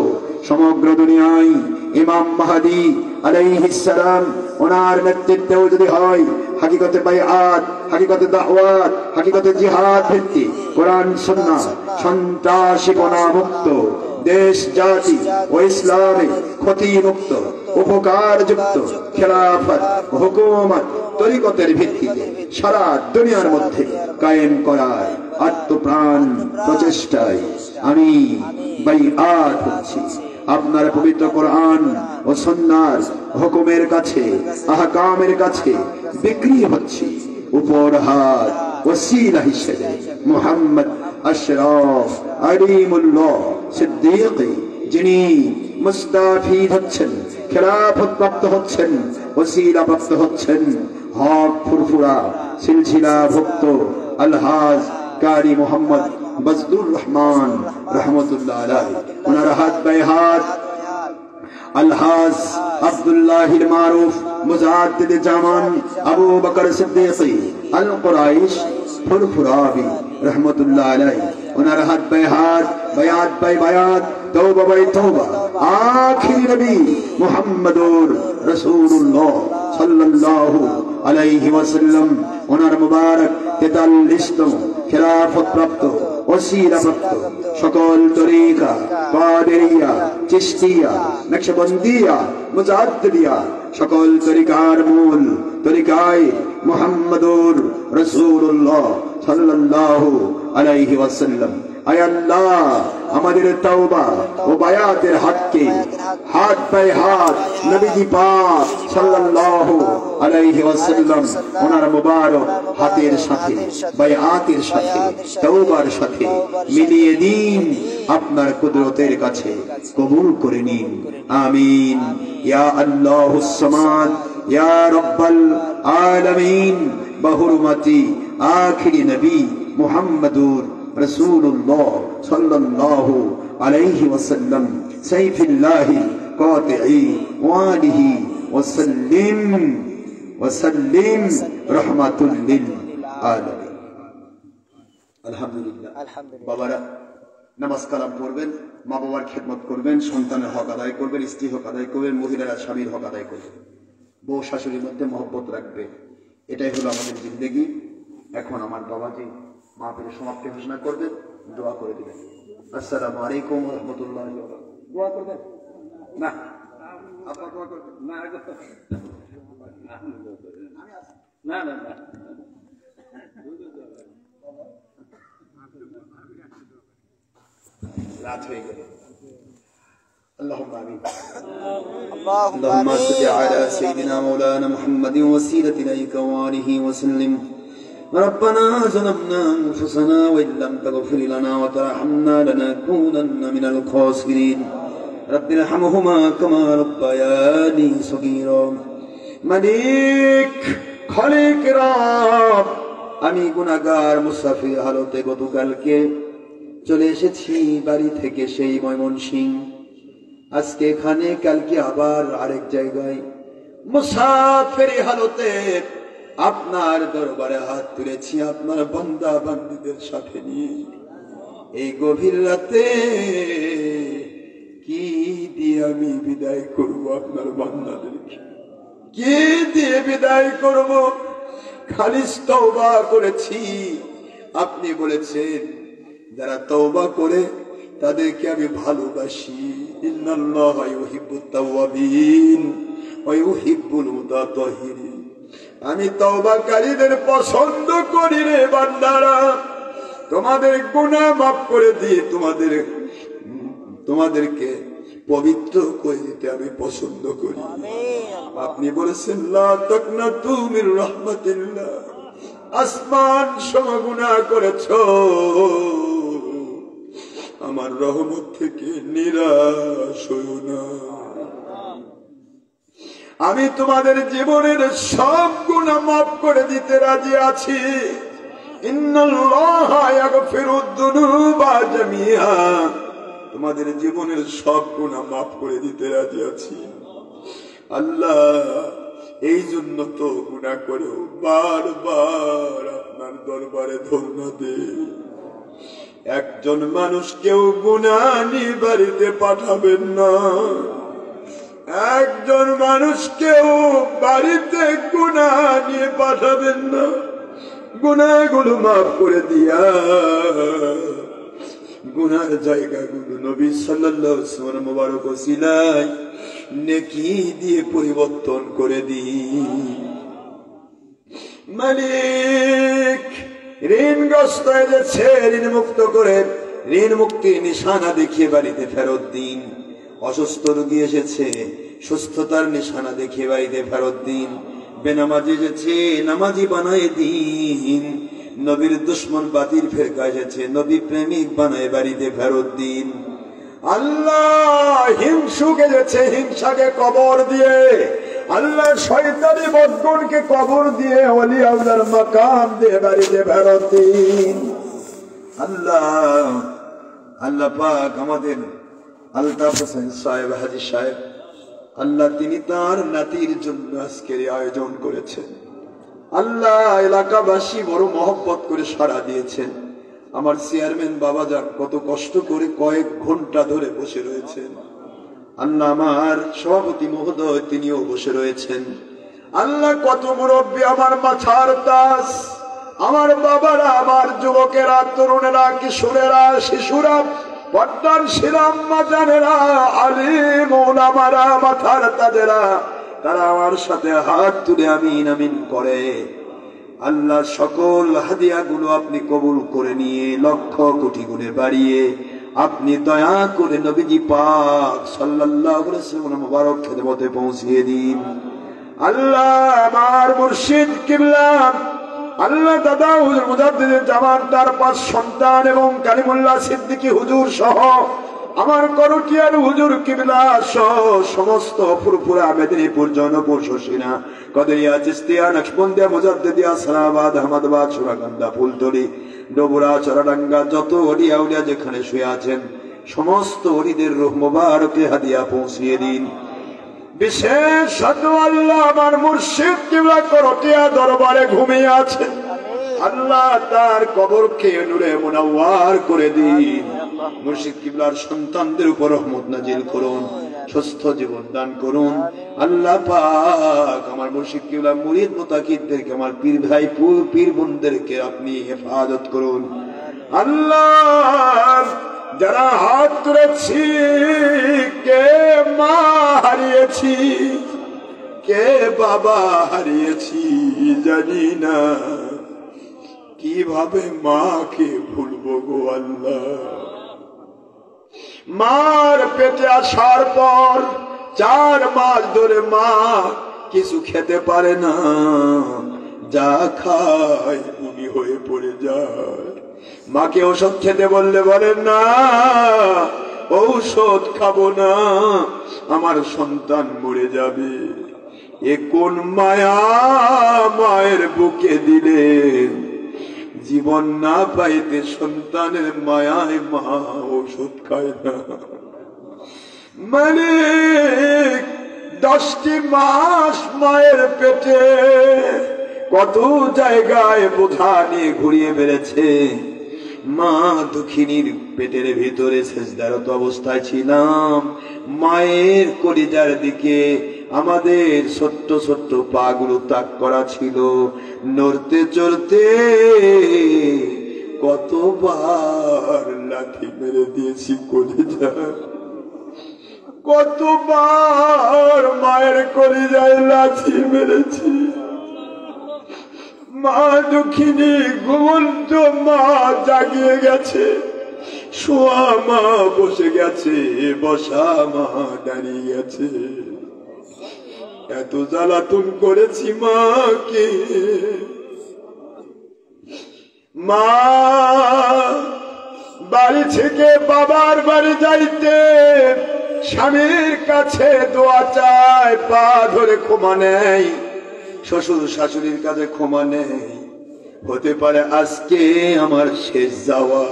সমগ্র দুনিয়ায় ইমাম মাহদী আলাইহিস সালাম ওনার নেতৃত্বেও যদি হয় হাকিকতে বায়াত হাকিকতে দাওয়াত হাকিকতে জিহাদ ভিত্তিক কোরআন সুন্নাহ সন্ত্রাসীপনা মুক্ত দেশ জাতি ও ইসলামে ক্ষতি মুক্ত উপকারযুক্ত খেলাফত হুকুমত তরিকতের ভিত্তিতে সারা দুনিয়ার মধ্যে কায়েম করার আত্মপ্রাণ প্রচেষ্টায় আমি বাইআত করছি আপনার পবিত্র কোরআন ও সুন্নাহর হুকুমের কাছে, আহকামের কাছে বিক্রি হচ্ছি। উপহার ওসিলা হিসেবে মুহাম্মদ আশরাফ আলিমুল্লাহ সিদ্দিক যিনি মুস্তাফিদ হচ্ছেন, খেলাফত প্রাপ্ত হচ্ছেন, ওসিলা প্রাপ্ত হচ্ছেন, হক ফুরফুরা সিলসিলা ভুক্ত আলহাজ কারি মোহাম্মদ বজলুর রহমান রহমতুল্লাহ আলাইহি, ওনার হাত বাই হাত আলহাজ আব্দুল্লাহ মারুফ মুজাদ্দিদ জামান আবু বকর সিদ্দিকী আল কুরাইশ ফুরফুরাবি রহমতুল্লাহ আলাইহি, ওনার হাত বাই হাত, বায়াত বাই বায়াত, তওবা বাই তওবা আখির নবী মুহাম্মদুর রাসূলুল্লাহ সাল্লাল্লাহু আলাইহি ওয়াসাল্লাম ওনার মুবারক 43তম খেলাফত প্রাপ্ত ওসিলা প্রাপ্ত সকল তরিকা কাদেরিয়া চিশতিয়া নকশবন্দিয়া মুজাদ্দিদিয়া সকল তরিকার মূল তরিকায় মুহাম্মদুর রাসূলুল্লাহ সাল্লাল্লাহু আলাইহি ওয়াসাল্লাম। আয় আল্লাহ আমাদের তওবা ও বায়াতের হককে হাত বাই হাত নবীজি পাক সাল্লাল্লাহু আলাইহি ওয়াসাল্লাম ওনার মুবারক হাতের সাথে বায়াতের সাথে তওবার সাথে মিলিয়ে দিন, আপনার কুদরতের কাছে কবুল করে নিন। আমিন ইয়া আল্লাহুস সামাদ ইয়া রাব্বাল আলামিন বহুরুমতি আখিরি নবী মুহাম্মদুর রাসূলুল্লাহ সাল্লাল্লাহু আলাইহি ওয়াসাল্লাম সাইফিল্লাহি কাতিঈ ওয়ালিহি ওয়াসাল্লিম ওয়াসাল্লিম রাহমাতুল লিল আলামিন। আলহামদুলিল্লাহ। বাবারা নামাজ কালাম পড়বেন, মা বাবার খেদমত করবেন, সন্তানের হক আদায় করবেন, স্ত্রী হক আদায় করবেন, মহিলারা স্বামীর হক আদায় করবেন, বউ শাশুড়ির মধ্যে মহব্বত রাখবে। এটাই হলো আমাদের জিন্দেগি। এখন আমার বাবাজি মাহফিলের সমাপ্তি ঘোষণা করবেন, দোয়া করে দিবেন। আসসালামু আলাইকুম ওয়া রাহমাতুল্লাহি ওয়া বারাকাতুহু। দোয়া করবেন না? আপনি দোয়া করবেন না? না না না, রাত হয়ে গেল। اللهم آمين. اللهم صل على سيدنا مولانا محمد وسيلة إليك وآله وسلم. ربنا ظلمنا أنفسنا وإن لم تغفر لنا وترحمنا لنكونن من الخاسرين. رب ارحمهما كما ربياني صغيرا. মালিক খালিক রব, আমি গুনাহগার মুসাফির হালতে গতকালকে চলে এসেছি বাড়ি থেকে সেই ময়মনসিংহ। আজকে এখানে, কালকে আবার আরেক জায়গায় মুসাফিরি হালতে আপনার দরবারে হাত তুলেছি আপনার বান্দা বান্দীদের সাথে নিয়ে। এই গভীর রাতে কি দিয়ে আমি বিদায় করব আপনার বান্দাদেরকে? কি দিয়ে বিদায় করব? খালিস তওবা করেছি। আপনি বলেছেন যারা তওবা করে তাদেরকে আমি ভালোবাসি। ইন্নাল্লাহা ইউহিব্বুত তাওয়াবিন ওয়া ইউহিব্বুল মুতাতাহহিরিন। আমি তওবাকারীদের পছন্দ করি রে বান্দারা। তোমাদের গুনাহ মাফ করে দিয়ে তোমাদেরকে পবিত্র করে দিতে আমি পছন্দ করি। আপনি বলেছেন লা তাকনাতু মির রাহমাতিল্লাহ। আসমান সম গুনাহ করেছো, আমার রহমত থেকে নিরাশ হইও না। আমি তোমাদের জীবনের সব গুনাহ মাফ করে দিতে রাজি আছি। ইন্নাল্লাহা ইয়াগফিরুদ যুনুবা জামিআ। তোমাদের জীবনের সব গুনাহ মাফ করে দিতে রাজি আছি। আল্লাহ এই জন্য তো গুনাহ করেও বারবার আপনার দরবারে ধরনা দেই। একজন মানুষকেও গুনাহ নিয়ে বাড়িতে পাঠাবেন না। একজন মানুষকেও বাড়িতে গুনাহ নিয়ে পাঠাবেন না। গুনাহগুলো মাফ করে দিয়া গুনার জায়গাগুলো নবী সাল্লাল্লাহু আলাইহি ওয়াসাল্লাম মুবারক ওসিলায় নেকি দিয়ে পরিবর্তন করে দিই। মালিক ঋণগ্রস্ত হয়ে যাচ্ছে, ঋণ মুক্ত করে ঋণ মুক্তির নিশানা দেখিয়ে বাড়িতে ফেরত দিন। অসুস্থ রোগী এসেছে, সুস্থতার নিশানা দেখিয়ে বাড়িতে ফেরত দিন। বেনামাজি এসেছে, নামাজি বানায় দিন। নবীর দুশ্মন বাতিল ফেরকা এসেছে, নবী প্রেমিক বানায় বাড়িতে ফেরত দিন। আল্লাহ হিংসুক এসেছে, হিংসাকে কবর দিয়ে, আল্লাহ শয়তানি বদগুণকে কবর দিয়ে ওলি আল্লাহর মাকাম দিয়ে বাড়িতে ফেরত দিন। আল্লাহ আল্লাহ পাক আমাদের আলতাফ হোসেন সাহেব, হাজী সাহেব, আল্লাহ তিনি তার নাতির জন্য আজকের আয়োজন করেছেন। আল্লাহ এলাকাবাসী বড় মহব্বত করে সাড়া দিয়েছেন। আমার চেয়ারম্যান বাবাজান কত কষ্ট করে কয়েক ঘন্টা ধরে বসে রয়েছেন। আল্লাহ আমার সভাপতি মহোদয় তিনিও বসে রয়েছেন। আল্লাহ কত মুরব্বী, আমার মাথার তাজ, আমার বাবারা, আমার যুবকেরা, তরুণেরা, কিশোরেরা, শিশুরা, পর্দার শিরাম্মা জানেরা, আলিম ওলামারা, মাথার তাজেরা, তারা আমার সাথে হাত তুলে আমিন আমিন করে। আল্লাহ সকল হাদিয়া গুলো আপনি কবুল করে নিয়ে লক্ষ কোটি গুণে বাড়িয়ে আপনি দয়া করে নবীজি পাক সাল্লাল্লাহু আলাইহি ওয়াসাল্লাম মুবারক খেদমতে পৌঁছিয়ে দিন। আল্লাহ আমার মুর্শিদ কিবলা, আল্লাহ দাদা হুজুর মুজাদ্দিদ জামান, তার 5 সন্তান এবং কালিমুল্লাহ সিদ্দিকী হুজুর সহ আমার করটিয়ার হুজুর কিবলা সহ সমস্ত ফুরফুরা মেদিনীপুর, জৌনপুর, শশিনা, কদরিয়া, চিস্তিয়া, নকশবন্দিয়া, মুজাদ্দিদিয়া, সালাবাদ, আহমদাবাদ, সুরাকান্দা, ফুলতলি, ডবুরা, চরাডাঙ্গা, যত ওলিয়া উলিয়া যেখানে শুয়ে আছেন সমস্ত ওলিদের রূহ মুবারকে হাদিয়া পৌঁছিয়ে দিন। বিশেষ আল্লাহ আমার মুর্শিদ কিবলা করটিয়া দরবারে ঘুমিয়ে আছেন, আল্লাহ তার কবরকে নূরে মুনাওয়ার করে দিন। মুর্শিদ কিবলার সন্তানদের উপর রহমত নাজিল করুন, সুস্থ জীবন দান করুন। আল্লাহ পাক আমার মুর্শিদ কিবলা মুরিদ মুতাকিদদেরকে, আমার পীর ভাই পীর বোনদেরকে আপনি হেফাজত করুন। আল্লাহ যারা হাত তুলেছি, কে মা হারিয়েছি, কে বাবা হারিয়েছি জানি না, কিভাবে মাকে ভুলবো গো আল্লাহ। মার পেটে আসার পর 4 মাস ধরে মা কিছু খেতে পারে না, যা খায় বমি হয়ে পড়ে যায়। মাকে ঔষধ খেতে বললে বলেন না, ঔষধ খাবো না, আমার সন্তান মরে যাবে। এ কোন মায়া মায়ের বুকে দিলেন, জীবন না পাইতে সন্তানের মায়ায় মা ঔষধ খায় না। মানে 10টি মাস মায়ের পেটে কত জায়গায় বোঝা নিয়ে ঘুরিয়ে বেড়েছে। মা দুঃখিনীর পেটের ভিতরে সেজদারত অবস্থায় ছিলাম, মায়ের কলিজার দিকে আমাদের ছোট্ট ছোট্ট পা গুলো তাক করা ছিল, নড়তে চড়তে কতবার লাথি মেরে দিয়েছি কলিজা, কতবার মায়ের কলিজায় লাথি মেরেছি। মা দুঃখিনী ঘুমন্ত মা জাগিয়ে গেছে, শোয়া মা বসে গেছে, বসা মা দাঁড়িয়ে গেছে। এত জ্বালাতন করেছি মাকে। মা বাড়ি থেকে বাবার বাড়ি যাইতে স্বামীর কাছে দোয়া চায়, পা ধরে ক্ষমা নেয়, শ্বশুর শাশুড়ির কাছে ক্ষমা নেই। হতে পারে আজকে আমার শেষ যাওয়া,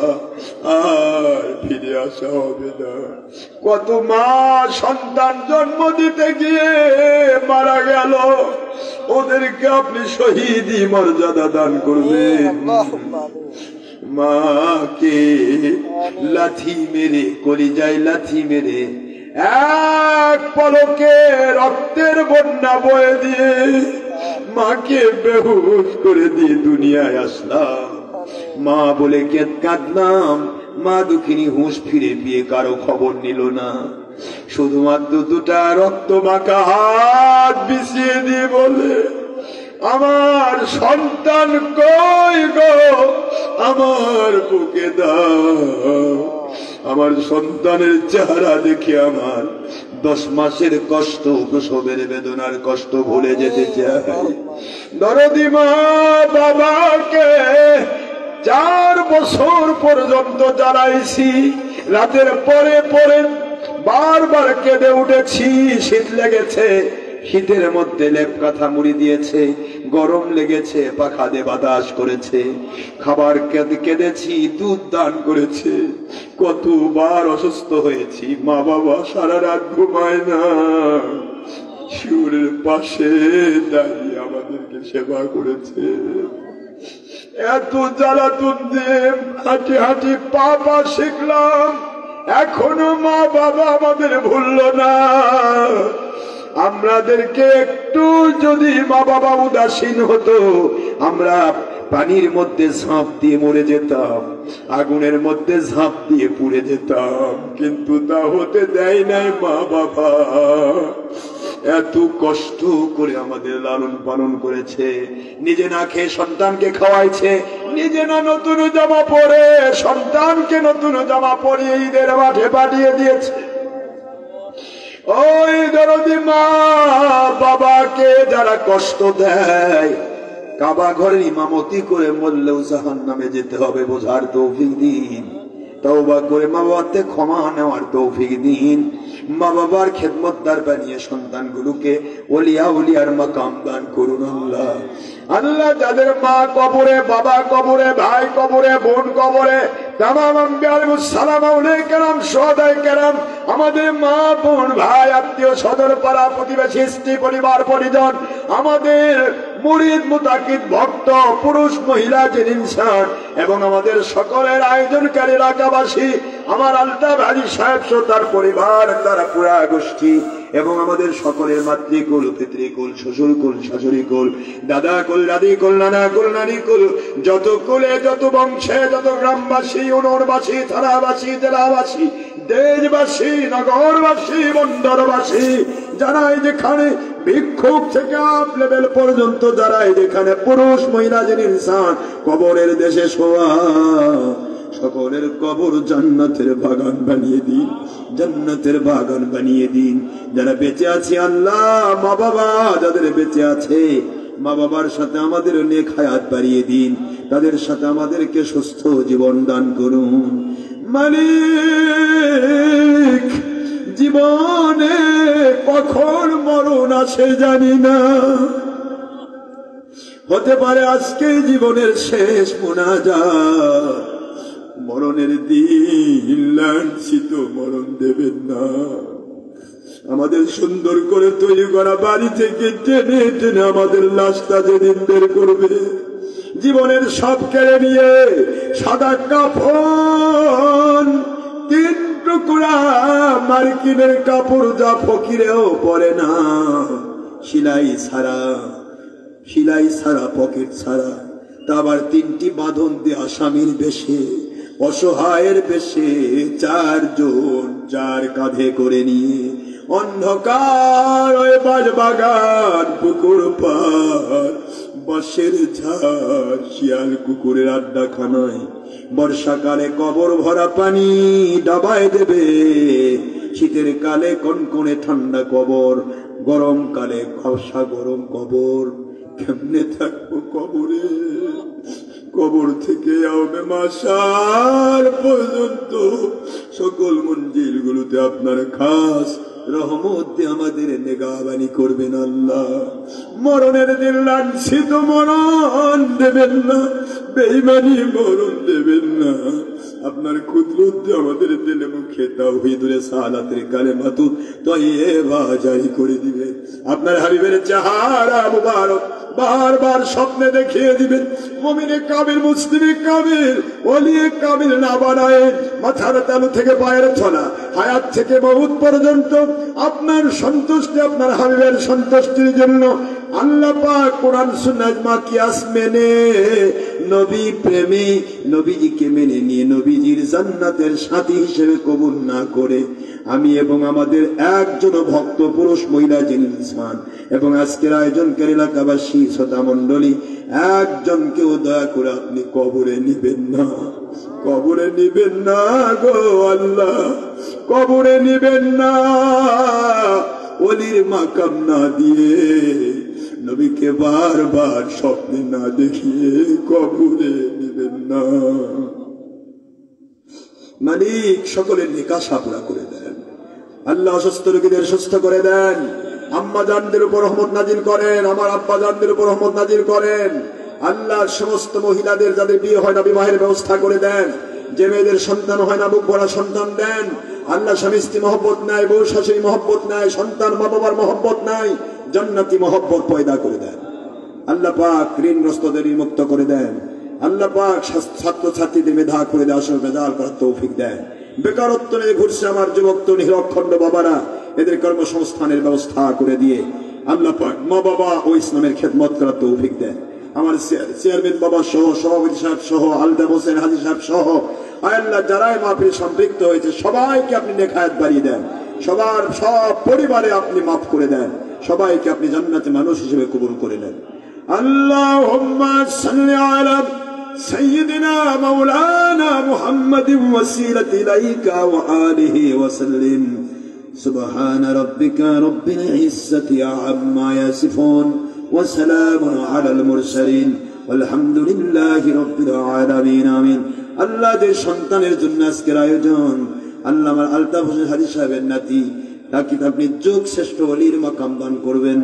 আর ফিরে আসা হবে না। কত মা সন্তান জন্ম দিতে গিয়ে মারা গেল, ওদেরকে আপনি শহীদি মর্যাদা দান করবেন। মাকে লাথি মেরে, কলিজায় লাথি মেরে, এক পলকে রক্তের বন্যা বয়ে দিয়ে মাকে বেহুশ করে দিয়ে দুনিয়ায় আসলাম। মা বলে কাঁদলাম, মা দুঃখিনী হুঁশ ফিরে পেয়ে কারো খবর নিল না। শুধুমাত্র 2টা রক্ত মাখা হাত বিছিয়ে দিয়ে বলে, আমার সন্তান কই গো, আমার বুকে দাও। আমার সন্তানের চেহারা দেখে আমার 10 মাসের কষ্ট, প্রসবের বেদনার কষ্ট ভুলে যেতে চাই। দরদি মা বাবাকে 4 বছর পর্যন্ত জ্বালাইছি, রাতের পরে পরে বারবার কেঁদে উঠেছি। শীত লেগেছে, শীতের মধ্যে লেপ কাঁথা মুড়ি দিয়েছে, গরম লেগেছে পাখা দিয়ে বাতাস করেছে, খাবার কেঁদেছি, দুধ দান করেছে। কতবার অসুস্থ হয়েছি, মা বাবা সারা রাত ঘুমায় না, শিউরের পাশে দাঁড়িয়ে আমাদেরকে সেবা করেছে। এত জ্বালাতন দিয়ে হাঁটি হাঁটি পা শিখলাম, এখনো মা বাবা আমাদের ভুলল না। আমাদেরকে একটু যদি মা বাবা উদাসীন হতো, আমরা পানির মধ্যে ঝাঁপ দিয়ে মরে যেতাম, আগুনের মধ্যে ঝাঁপ দিয়ে পুড়ে যেতাম, কিন্তু তা হতে দেয় নাই মা বাবা। এত কষ্ট করে আমাদের লালন পালন করেছে, নিজে না খেয়ে সন্তানকে খাওয়াইছে, নিজে না নতুন জামা পরে সন্তানকে নতুন জামা পরিয়ে ঈদের মাঠে পাঠিয়ে দিয়েছে। ওই দরদি মা বাবাকে যারা কষ্ট দেয়, কাবা ঘরের ইমামতি করে মরলেও জাহান্নামে যেতে হবে বোঝার তৌফিক দিন। তওবা করে মা বাবাতে ক্ষমা নেওয়ার তৌফিক দিন। মা বাবার খেদমতদার বানিয়ে সন্তানগুলোকে ওলিয়া উলিয়ার মাকাম দান করুন আল্লাহ। আল্লাহ যাদের মা কবরে, বাবা কবরে, ভাই কবরে, বোন কবরে, তামাম আম্বিয়া আলাইহিস সালাম, আউলিয়া কেরাম, শুহাদায়ে কেরাম, আমাদের মা বোন ভাই আত্মীয় স্বজন পাড়া প্রতিবেশী স্ত্রী পরিবার পরিজন, আমাদের মুরিদ মুতাকিদ ভক্ত পুরুষ মহিলা জিন ইনসান এবং আমাদের সকলের আয়োজনকারী এলাকাবাসী, আমার আলতাফ হাজী সাহেব সহ তার পরিবার, তারা পুরা গোষ্ঠী এবং আমাদের সকলের মাতৃকুল, পিতৃকুল, শ্বশুরকুল, শাশুড়িকুল, দাদা কুল, দাদি কুল, নানা কুল, নানি কুল, যত কুলে, যত বংশে, যত গ্রামবাসী, উনরবাসী, থানাবাসী, জেলাবাসী, দেশবাসী, নগরবাসী, বন্দরবাসী, যারা যেখানে ভিক্ষুক থেকে আপ লেভেল পর্যন্ত, যারা যেখানে পুরুষ মহিলা যিনি ইনসান কবরের দেশে শোয়া, সকলের কবর জান্নাতের বাগান বানিয়ে দিন, জান্নাতের বাগান বানিয়ে দিন। যারা বেঁচে আছে আল্লাহ, মা বাবা যাদের বেঁচে আছে, মা বাবার সাথে আমাদের নেক হায়াত বাড়িয়ে দিন, তাদের সাথে আমাদেরকে সুস্থ জীবন দান করুন। মালিক, জীবনে কখন মরণ আসে জানি না, হতে পারে আজকে জীবনের শেষ মোনাজাত। মরণের দিন লাঞ্ছিত মরণ দেবেন না। আমাদের সুন্দর করে তৈরি করা বাড়ি থেকে টেনে টেনে আমাদের লাশটা যেদিন বের করবে, জীবনের সব কেড়ে নিয়ে সাদা কাফন, 3 টুকরা মার্কিনের কাপড় যা ফকিরেও পরে না, সিলাই ছাড়া পকেট ছাড়া, তা আবার 3টি বাঁধন দিয়ে আসামির বেশে, অসহায়ের বেশে 4 জন 4 কাঁধে করে নিয়ে অন্ধকার ওই বাঁশ বাগান, পুকুর পার, বাঁশের ঝাড়, শিয়াল কুকুরের আড্ডাখানায় বর্ষাকালে কবর ভরা পানি ডাবায় দেবে, শীতের কালে কনকনে ঠান্ডা কবর, গরমকালে খসা গরম কবর। কেমনে থাকবো কবরে? কবর থেকে আওবে মাসার পর্যন্ত সকল মঞ্জিল গুলোতে আপনার খাস রহমত দিয়ে আমাদের নেগাবানি করবেন আল্লাহ। মরণের দিন লাঞ্ছিত মরণ দেবেন না, বেঈমানি মরণ দেবেন না। আপনার কুদরত দিয়ে আমাদের দিলে মুখে তাওহীদের সালাতের কালেমাতু তাইয়্যিবা জারি করে দিবেন। আপনার হাবিবের চেহারা মুবারক বারবার স্বপ্নে দেখিয়ে দিবেন। মুমিনে কামিল, মুসলিমে কামিল, ওলিয়ে কামিল না বানায় মাথার তালু থেকে পায়ের তলা, হায়াত থেকে মউত পর্যন্ত আপনার সন্তুষ্টি, আপনার হাবিবের সন্তুষ্টির জন্য আল্লাহ পাক কোরআন সুন্নাত কিয়াস মেনে নবী প্রেমে নবীজিকে মেনে নিয়ে নবীজির জান্নাতের সাথী হিসেবে কবুল না করে আমি এবং আমাদের একজন ভক্ত পুরুষ মহিলা যিনি ইনসান এবং আজকের আয়োজনকারী এলাকাবাসী শ্রোতা মণ্ডলী একজনকেও দয়া করে আপনি কবরে নিবেন না, কবরে নিবেন না গো আল্লাহ, কবরে নিবেন না। ওলির মাকাম না দিয়ে নবীকে বারবার স্বপ্নে না দেখিয়ে কবরে নিবেন না। মালিক সকলের নিকাশা পুরা করে দেন, আল্লাহ অসুস্থ রোগীদের সুস্থ করে দেন, আম্মা জানদের উপর রহমত নাজিল করেন, আমার আব্বা জানদের উপর রহমত নাজিল করেন। আল্লাহর সমস্ত মহিলাদের যাদের বিয়ে হয় না বিবাহের ব্যবস্থা করে দেন, যে মেয়েদের সন্তান হয় না বুক ভরা সন্তান দেন। আল্লাহ স্বামী স্ত্রী মহব্বত নাই, বউ শাশুড়ি মহব্বত নাই, সন্তান মা বাবার মহব্বত নাই, জান্নাতি মহব্বত পয়দা করে দেন। আল্লাহ পাক ঋণগ্রস্তদের মুক্ত করে দেন। আল্লাহ পাক ছাত্র ছাত্রীদের মেধা করে দেয়, আসল মেধাল করার তৌফিক দেন। বেকারত্ব নিয়ে ঘুরছে আমার যুবক তরুণী অখণ্ড বাবারা, এদের কর্মসংস্থানের ব্যবস্থা করে দিয়ে আল্লাহ পাক মা বাবা ও ইসলামের খেদমত করার তৌফিক দেন। আমার চেয়ারম্যান বাবা সহ, সভাপতি সাহেব সহ, আলতাফ হোসেন হাজী সাহেব সহ আল্লাহ যারাই মাহফিলে সম্পৃক্ত হয়েছে সবাইকে আপনি নেখায়াত বাড়িয়ে দেন, সবার সব পরিবারে আপনি মাফ করে দেন, সবাইকে আপনি জান্নাতে মানুষ হিসেবে কবুল করে নেন। আল্লাহুম্মা সাল্লি আলা সাইয়্যিদিনা মাওলানা মুহাম্মাদিন ওয়াসিলাতি ইলাইকা ওয়া আলিহি ওয়া সাল্লিম। সুবহানা রাব্বিকা রাব্বিল ইজ্জাতি আম্মা ইয়াসিফুন ওয়া সালামুন আলাল মুরসালিন আলহামদুলিল্লাহি রাব্বিল আলামিন। আমিন। আল্লাহ যে সন্তানের জন্য আজকের আয়োজন, আল্লাহ আমার আলতাফ হোসেন হাজী সাহেবের নাতি, তাকে আপনি যুগ শ্রেষ্ঠ ওলির মাকাম দান করবেন,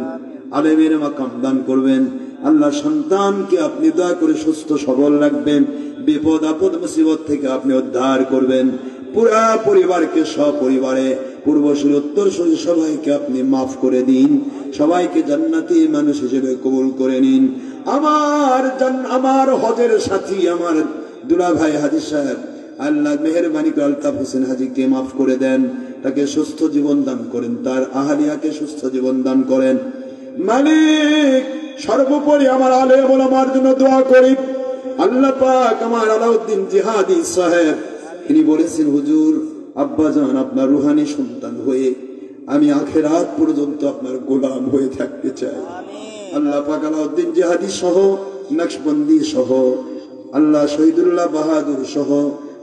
আলেমের মাকাম দান করবেন। আল্লাহ সন্তানকে আপনি দয়া করে সুস্থ সবল রাখবেন, বিপদ আপদ মুসিবত থেকে আপনি উদ্ধার করবেন। পুরা পরিবারকে সপরিবারে পূর্বসূরি উত্তরসূরি সবাইকে আপনি মাফ করে দিন, সবাইকে জান্নাতি মানুষ হিসেবে কবুল করে নিন। আমার হজের সাথী আমার দুলা ভাই হাজী সাহেব, আল্লাহ মেহেরবানি করে আলতাফ হোসেন হাজীকে মাফ করে দেন, তাকে সুস্থ জীবন দান করেন, তার আহালিয়াকে সুস্থ জীবন দান করেন। মালিক সর্বোপরি আমার আলেম ওলামার জন্য দোয়া করি। আল্লাহ পাক আমার আলাউদ্দিন জিহাদি সাহেব, তিনি বলেছেন হুজুর আব্বাজান আপনার রুহানি সন্তান হয়ে আমি আখেরাত পর্যন্ত আপনার গোলাম হয়ে থাকতে চাই। আল্লাহ পাক আলাউদ্দিন জিহাদি সহ, নকশবন্দি সহ, আল্লাহ শহীদুল্লাহ বাহাদুর সহ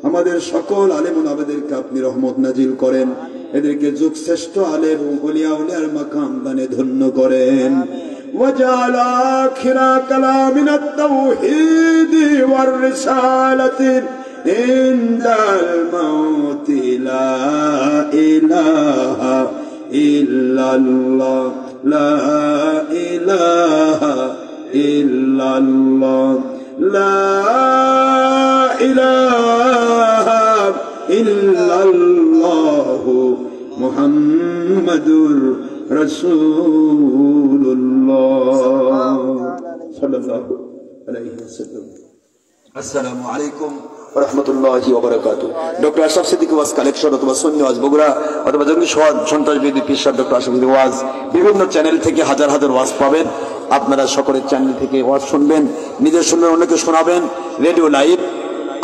আমাদের সকল আলেম ওলামাদেরকে আপনি রহমত নাজিল করেন, এদেরকে যুগ শ্রেষ্ঠ আলেম ও ওলিয়া উলিয়ার মাকাম দানে ধন্য করেন। وجعل آخر كلامنا التوحيد والرسالة عند الموت لا إله إلا الله لا إله إلا الله لا إله إلا الله محمد রাসূলুল্লাহ সাল্লাল্লাহু আলাইহি ওয়াসাল্লাম। আসসালামু আলাইকুম ওয়া রাহমাতুল্লাহি ওয়া বারাকাতুহু। ডক্টর আশরাফ সিদ্দিকী ওয়াজ কালেকশন অথবা সুন্নি ওয়াজ বগুড়া অথবা জঙ্গি সন্ত্রাস বিরোধী পীর সাহেব ডক্টর আশরাফ সিদ্দিকী ওয়াজ, বিভিন্ন চ্যানেল থেকে হাজার হাজার ওয়াজ পাবেন। আপনারা সকলের চ্যানেল থেকে ওয়াজ শুনবেন, নিজে শুনবেন, অন্যকে শোনাবেন। রেডিও লাইভ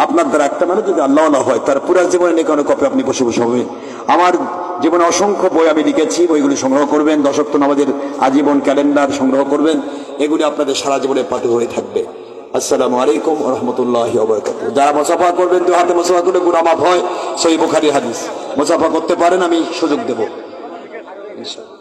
আপনার দ্বারা একটা মানুষ যদি আল্লাহ হয় তার পুরা জীবনে নেক অনেক কপি আপনি বসে বসে হবেন। আমার জীবনে অসংখ্য বই আমি লিখেছি, বইগুলি সংগ্রহ করবেন। দশক্ত নামাজের আজীবন ক্যালেন্ডার সংগ্রহ করবেন, এগুলি আপনাদের সারা জীবনে পাঠে হয়ে থাকবে। আসসালামু আলাইকুম ওয়া রাহমাতুল্লাহি ওয়া বারাকাতুহু। যারা মুসাফা করবেন দুই হাতে মুসাফা করলে গুনাহ মাফ হয়, সহিহ বুখারী হাদিস। মুসাফা করতে পারেন, আমি সুযোগ দেব ইনশাআল্লাহ।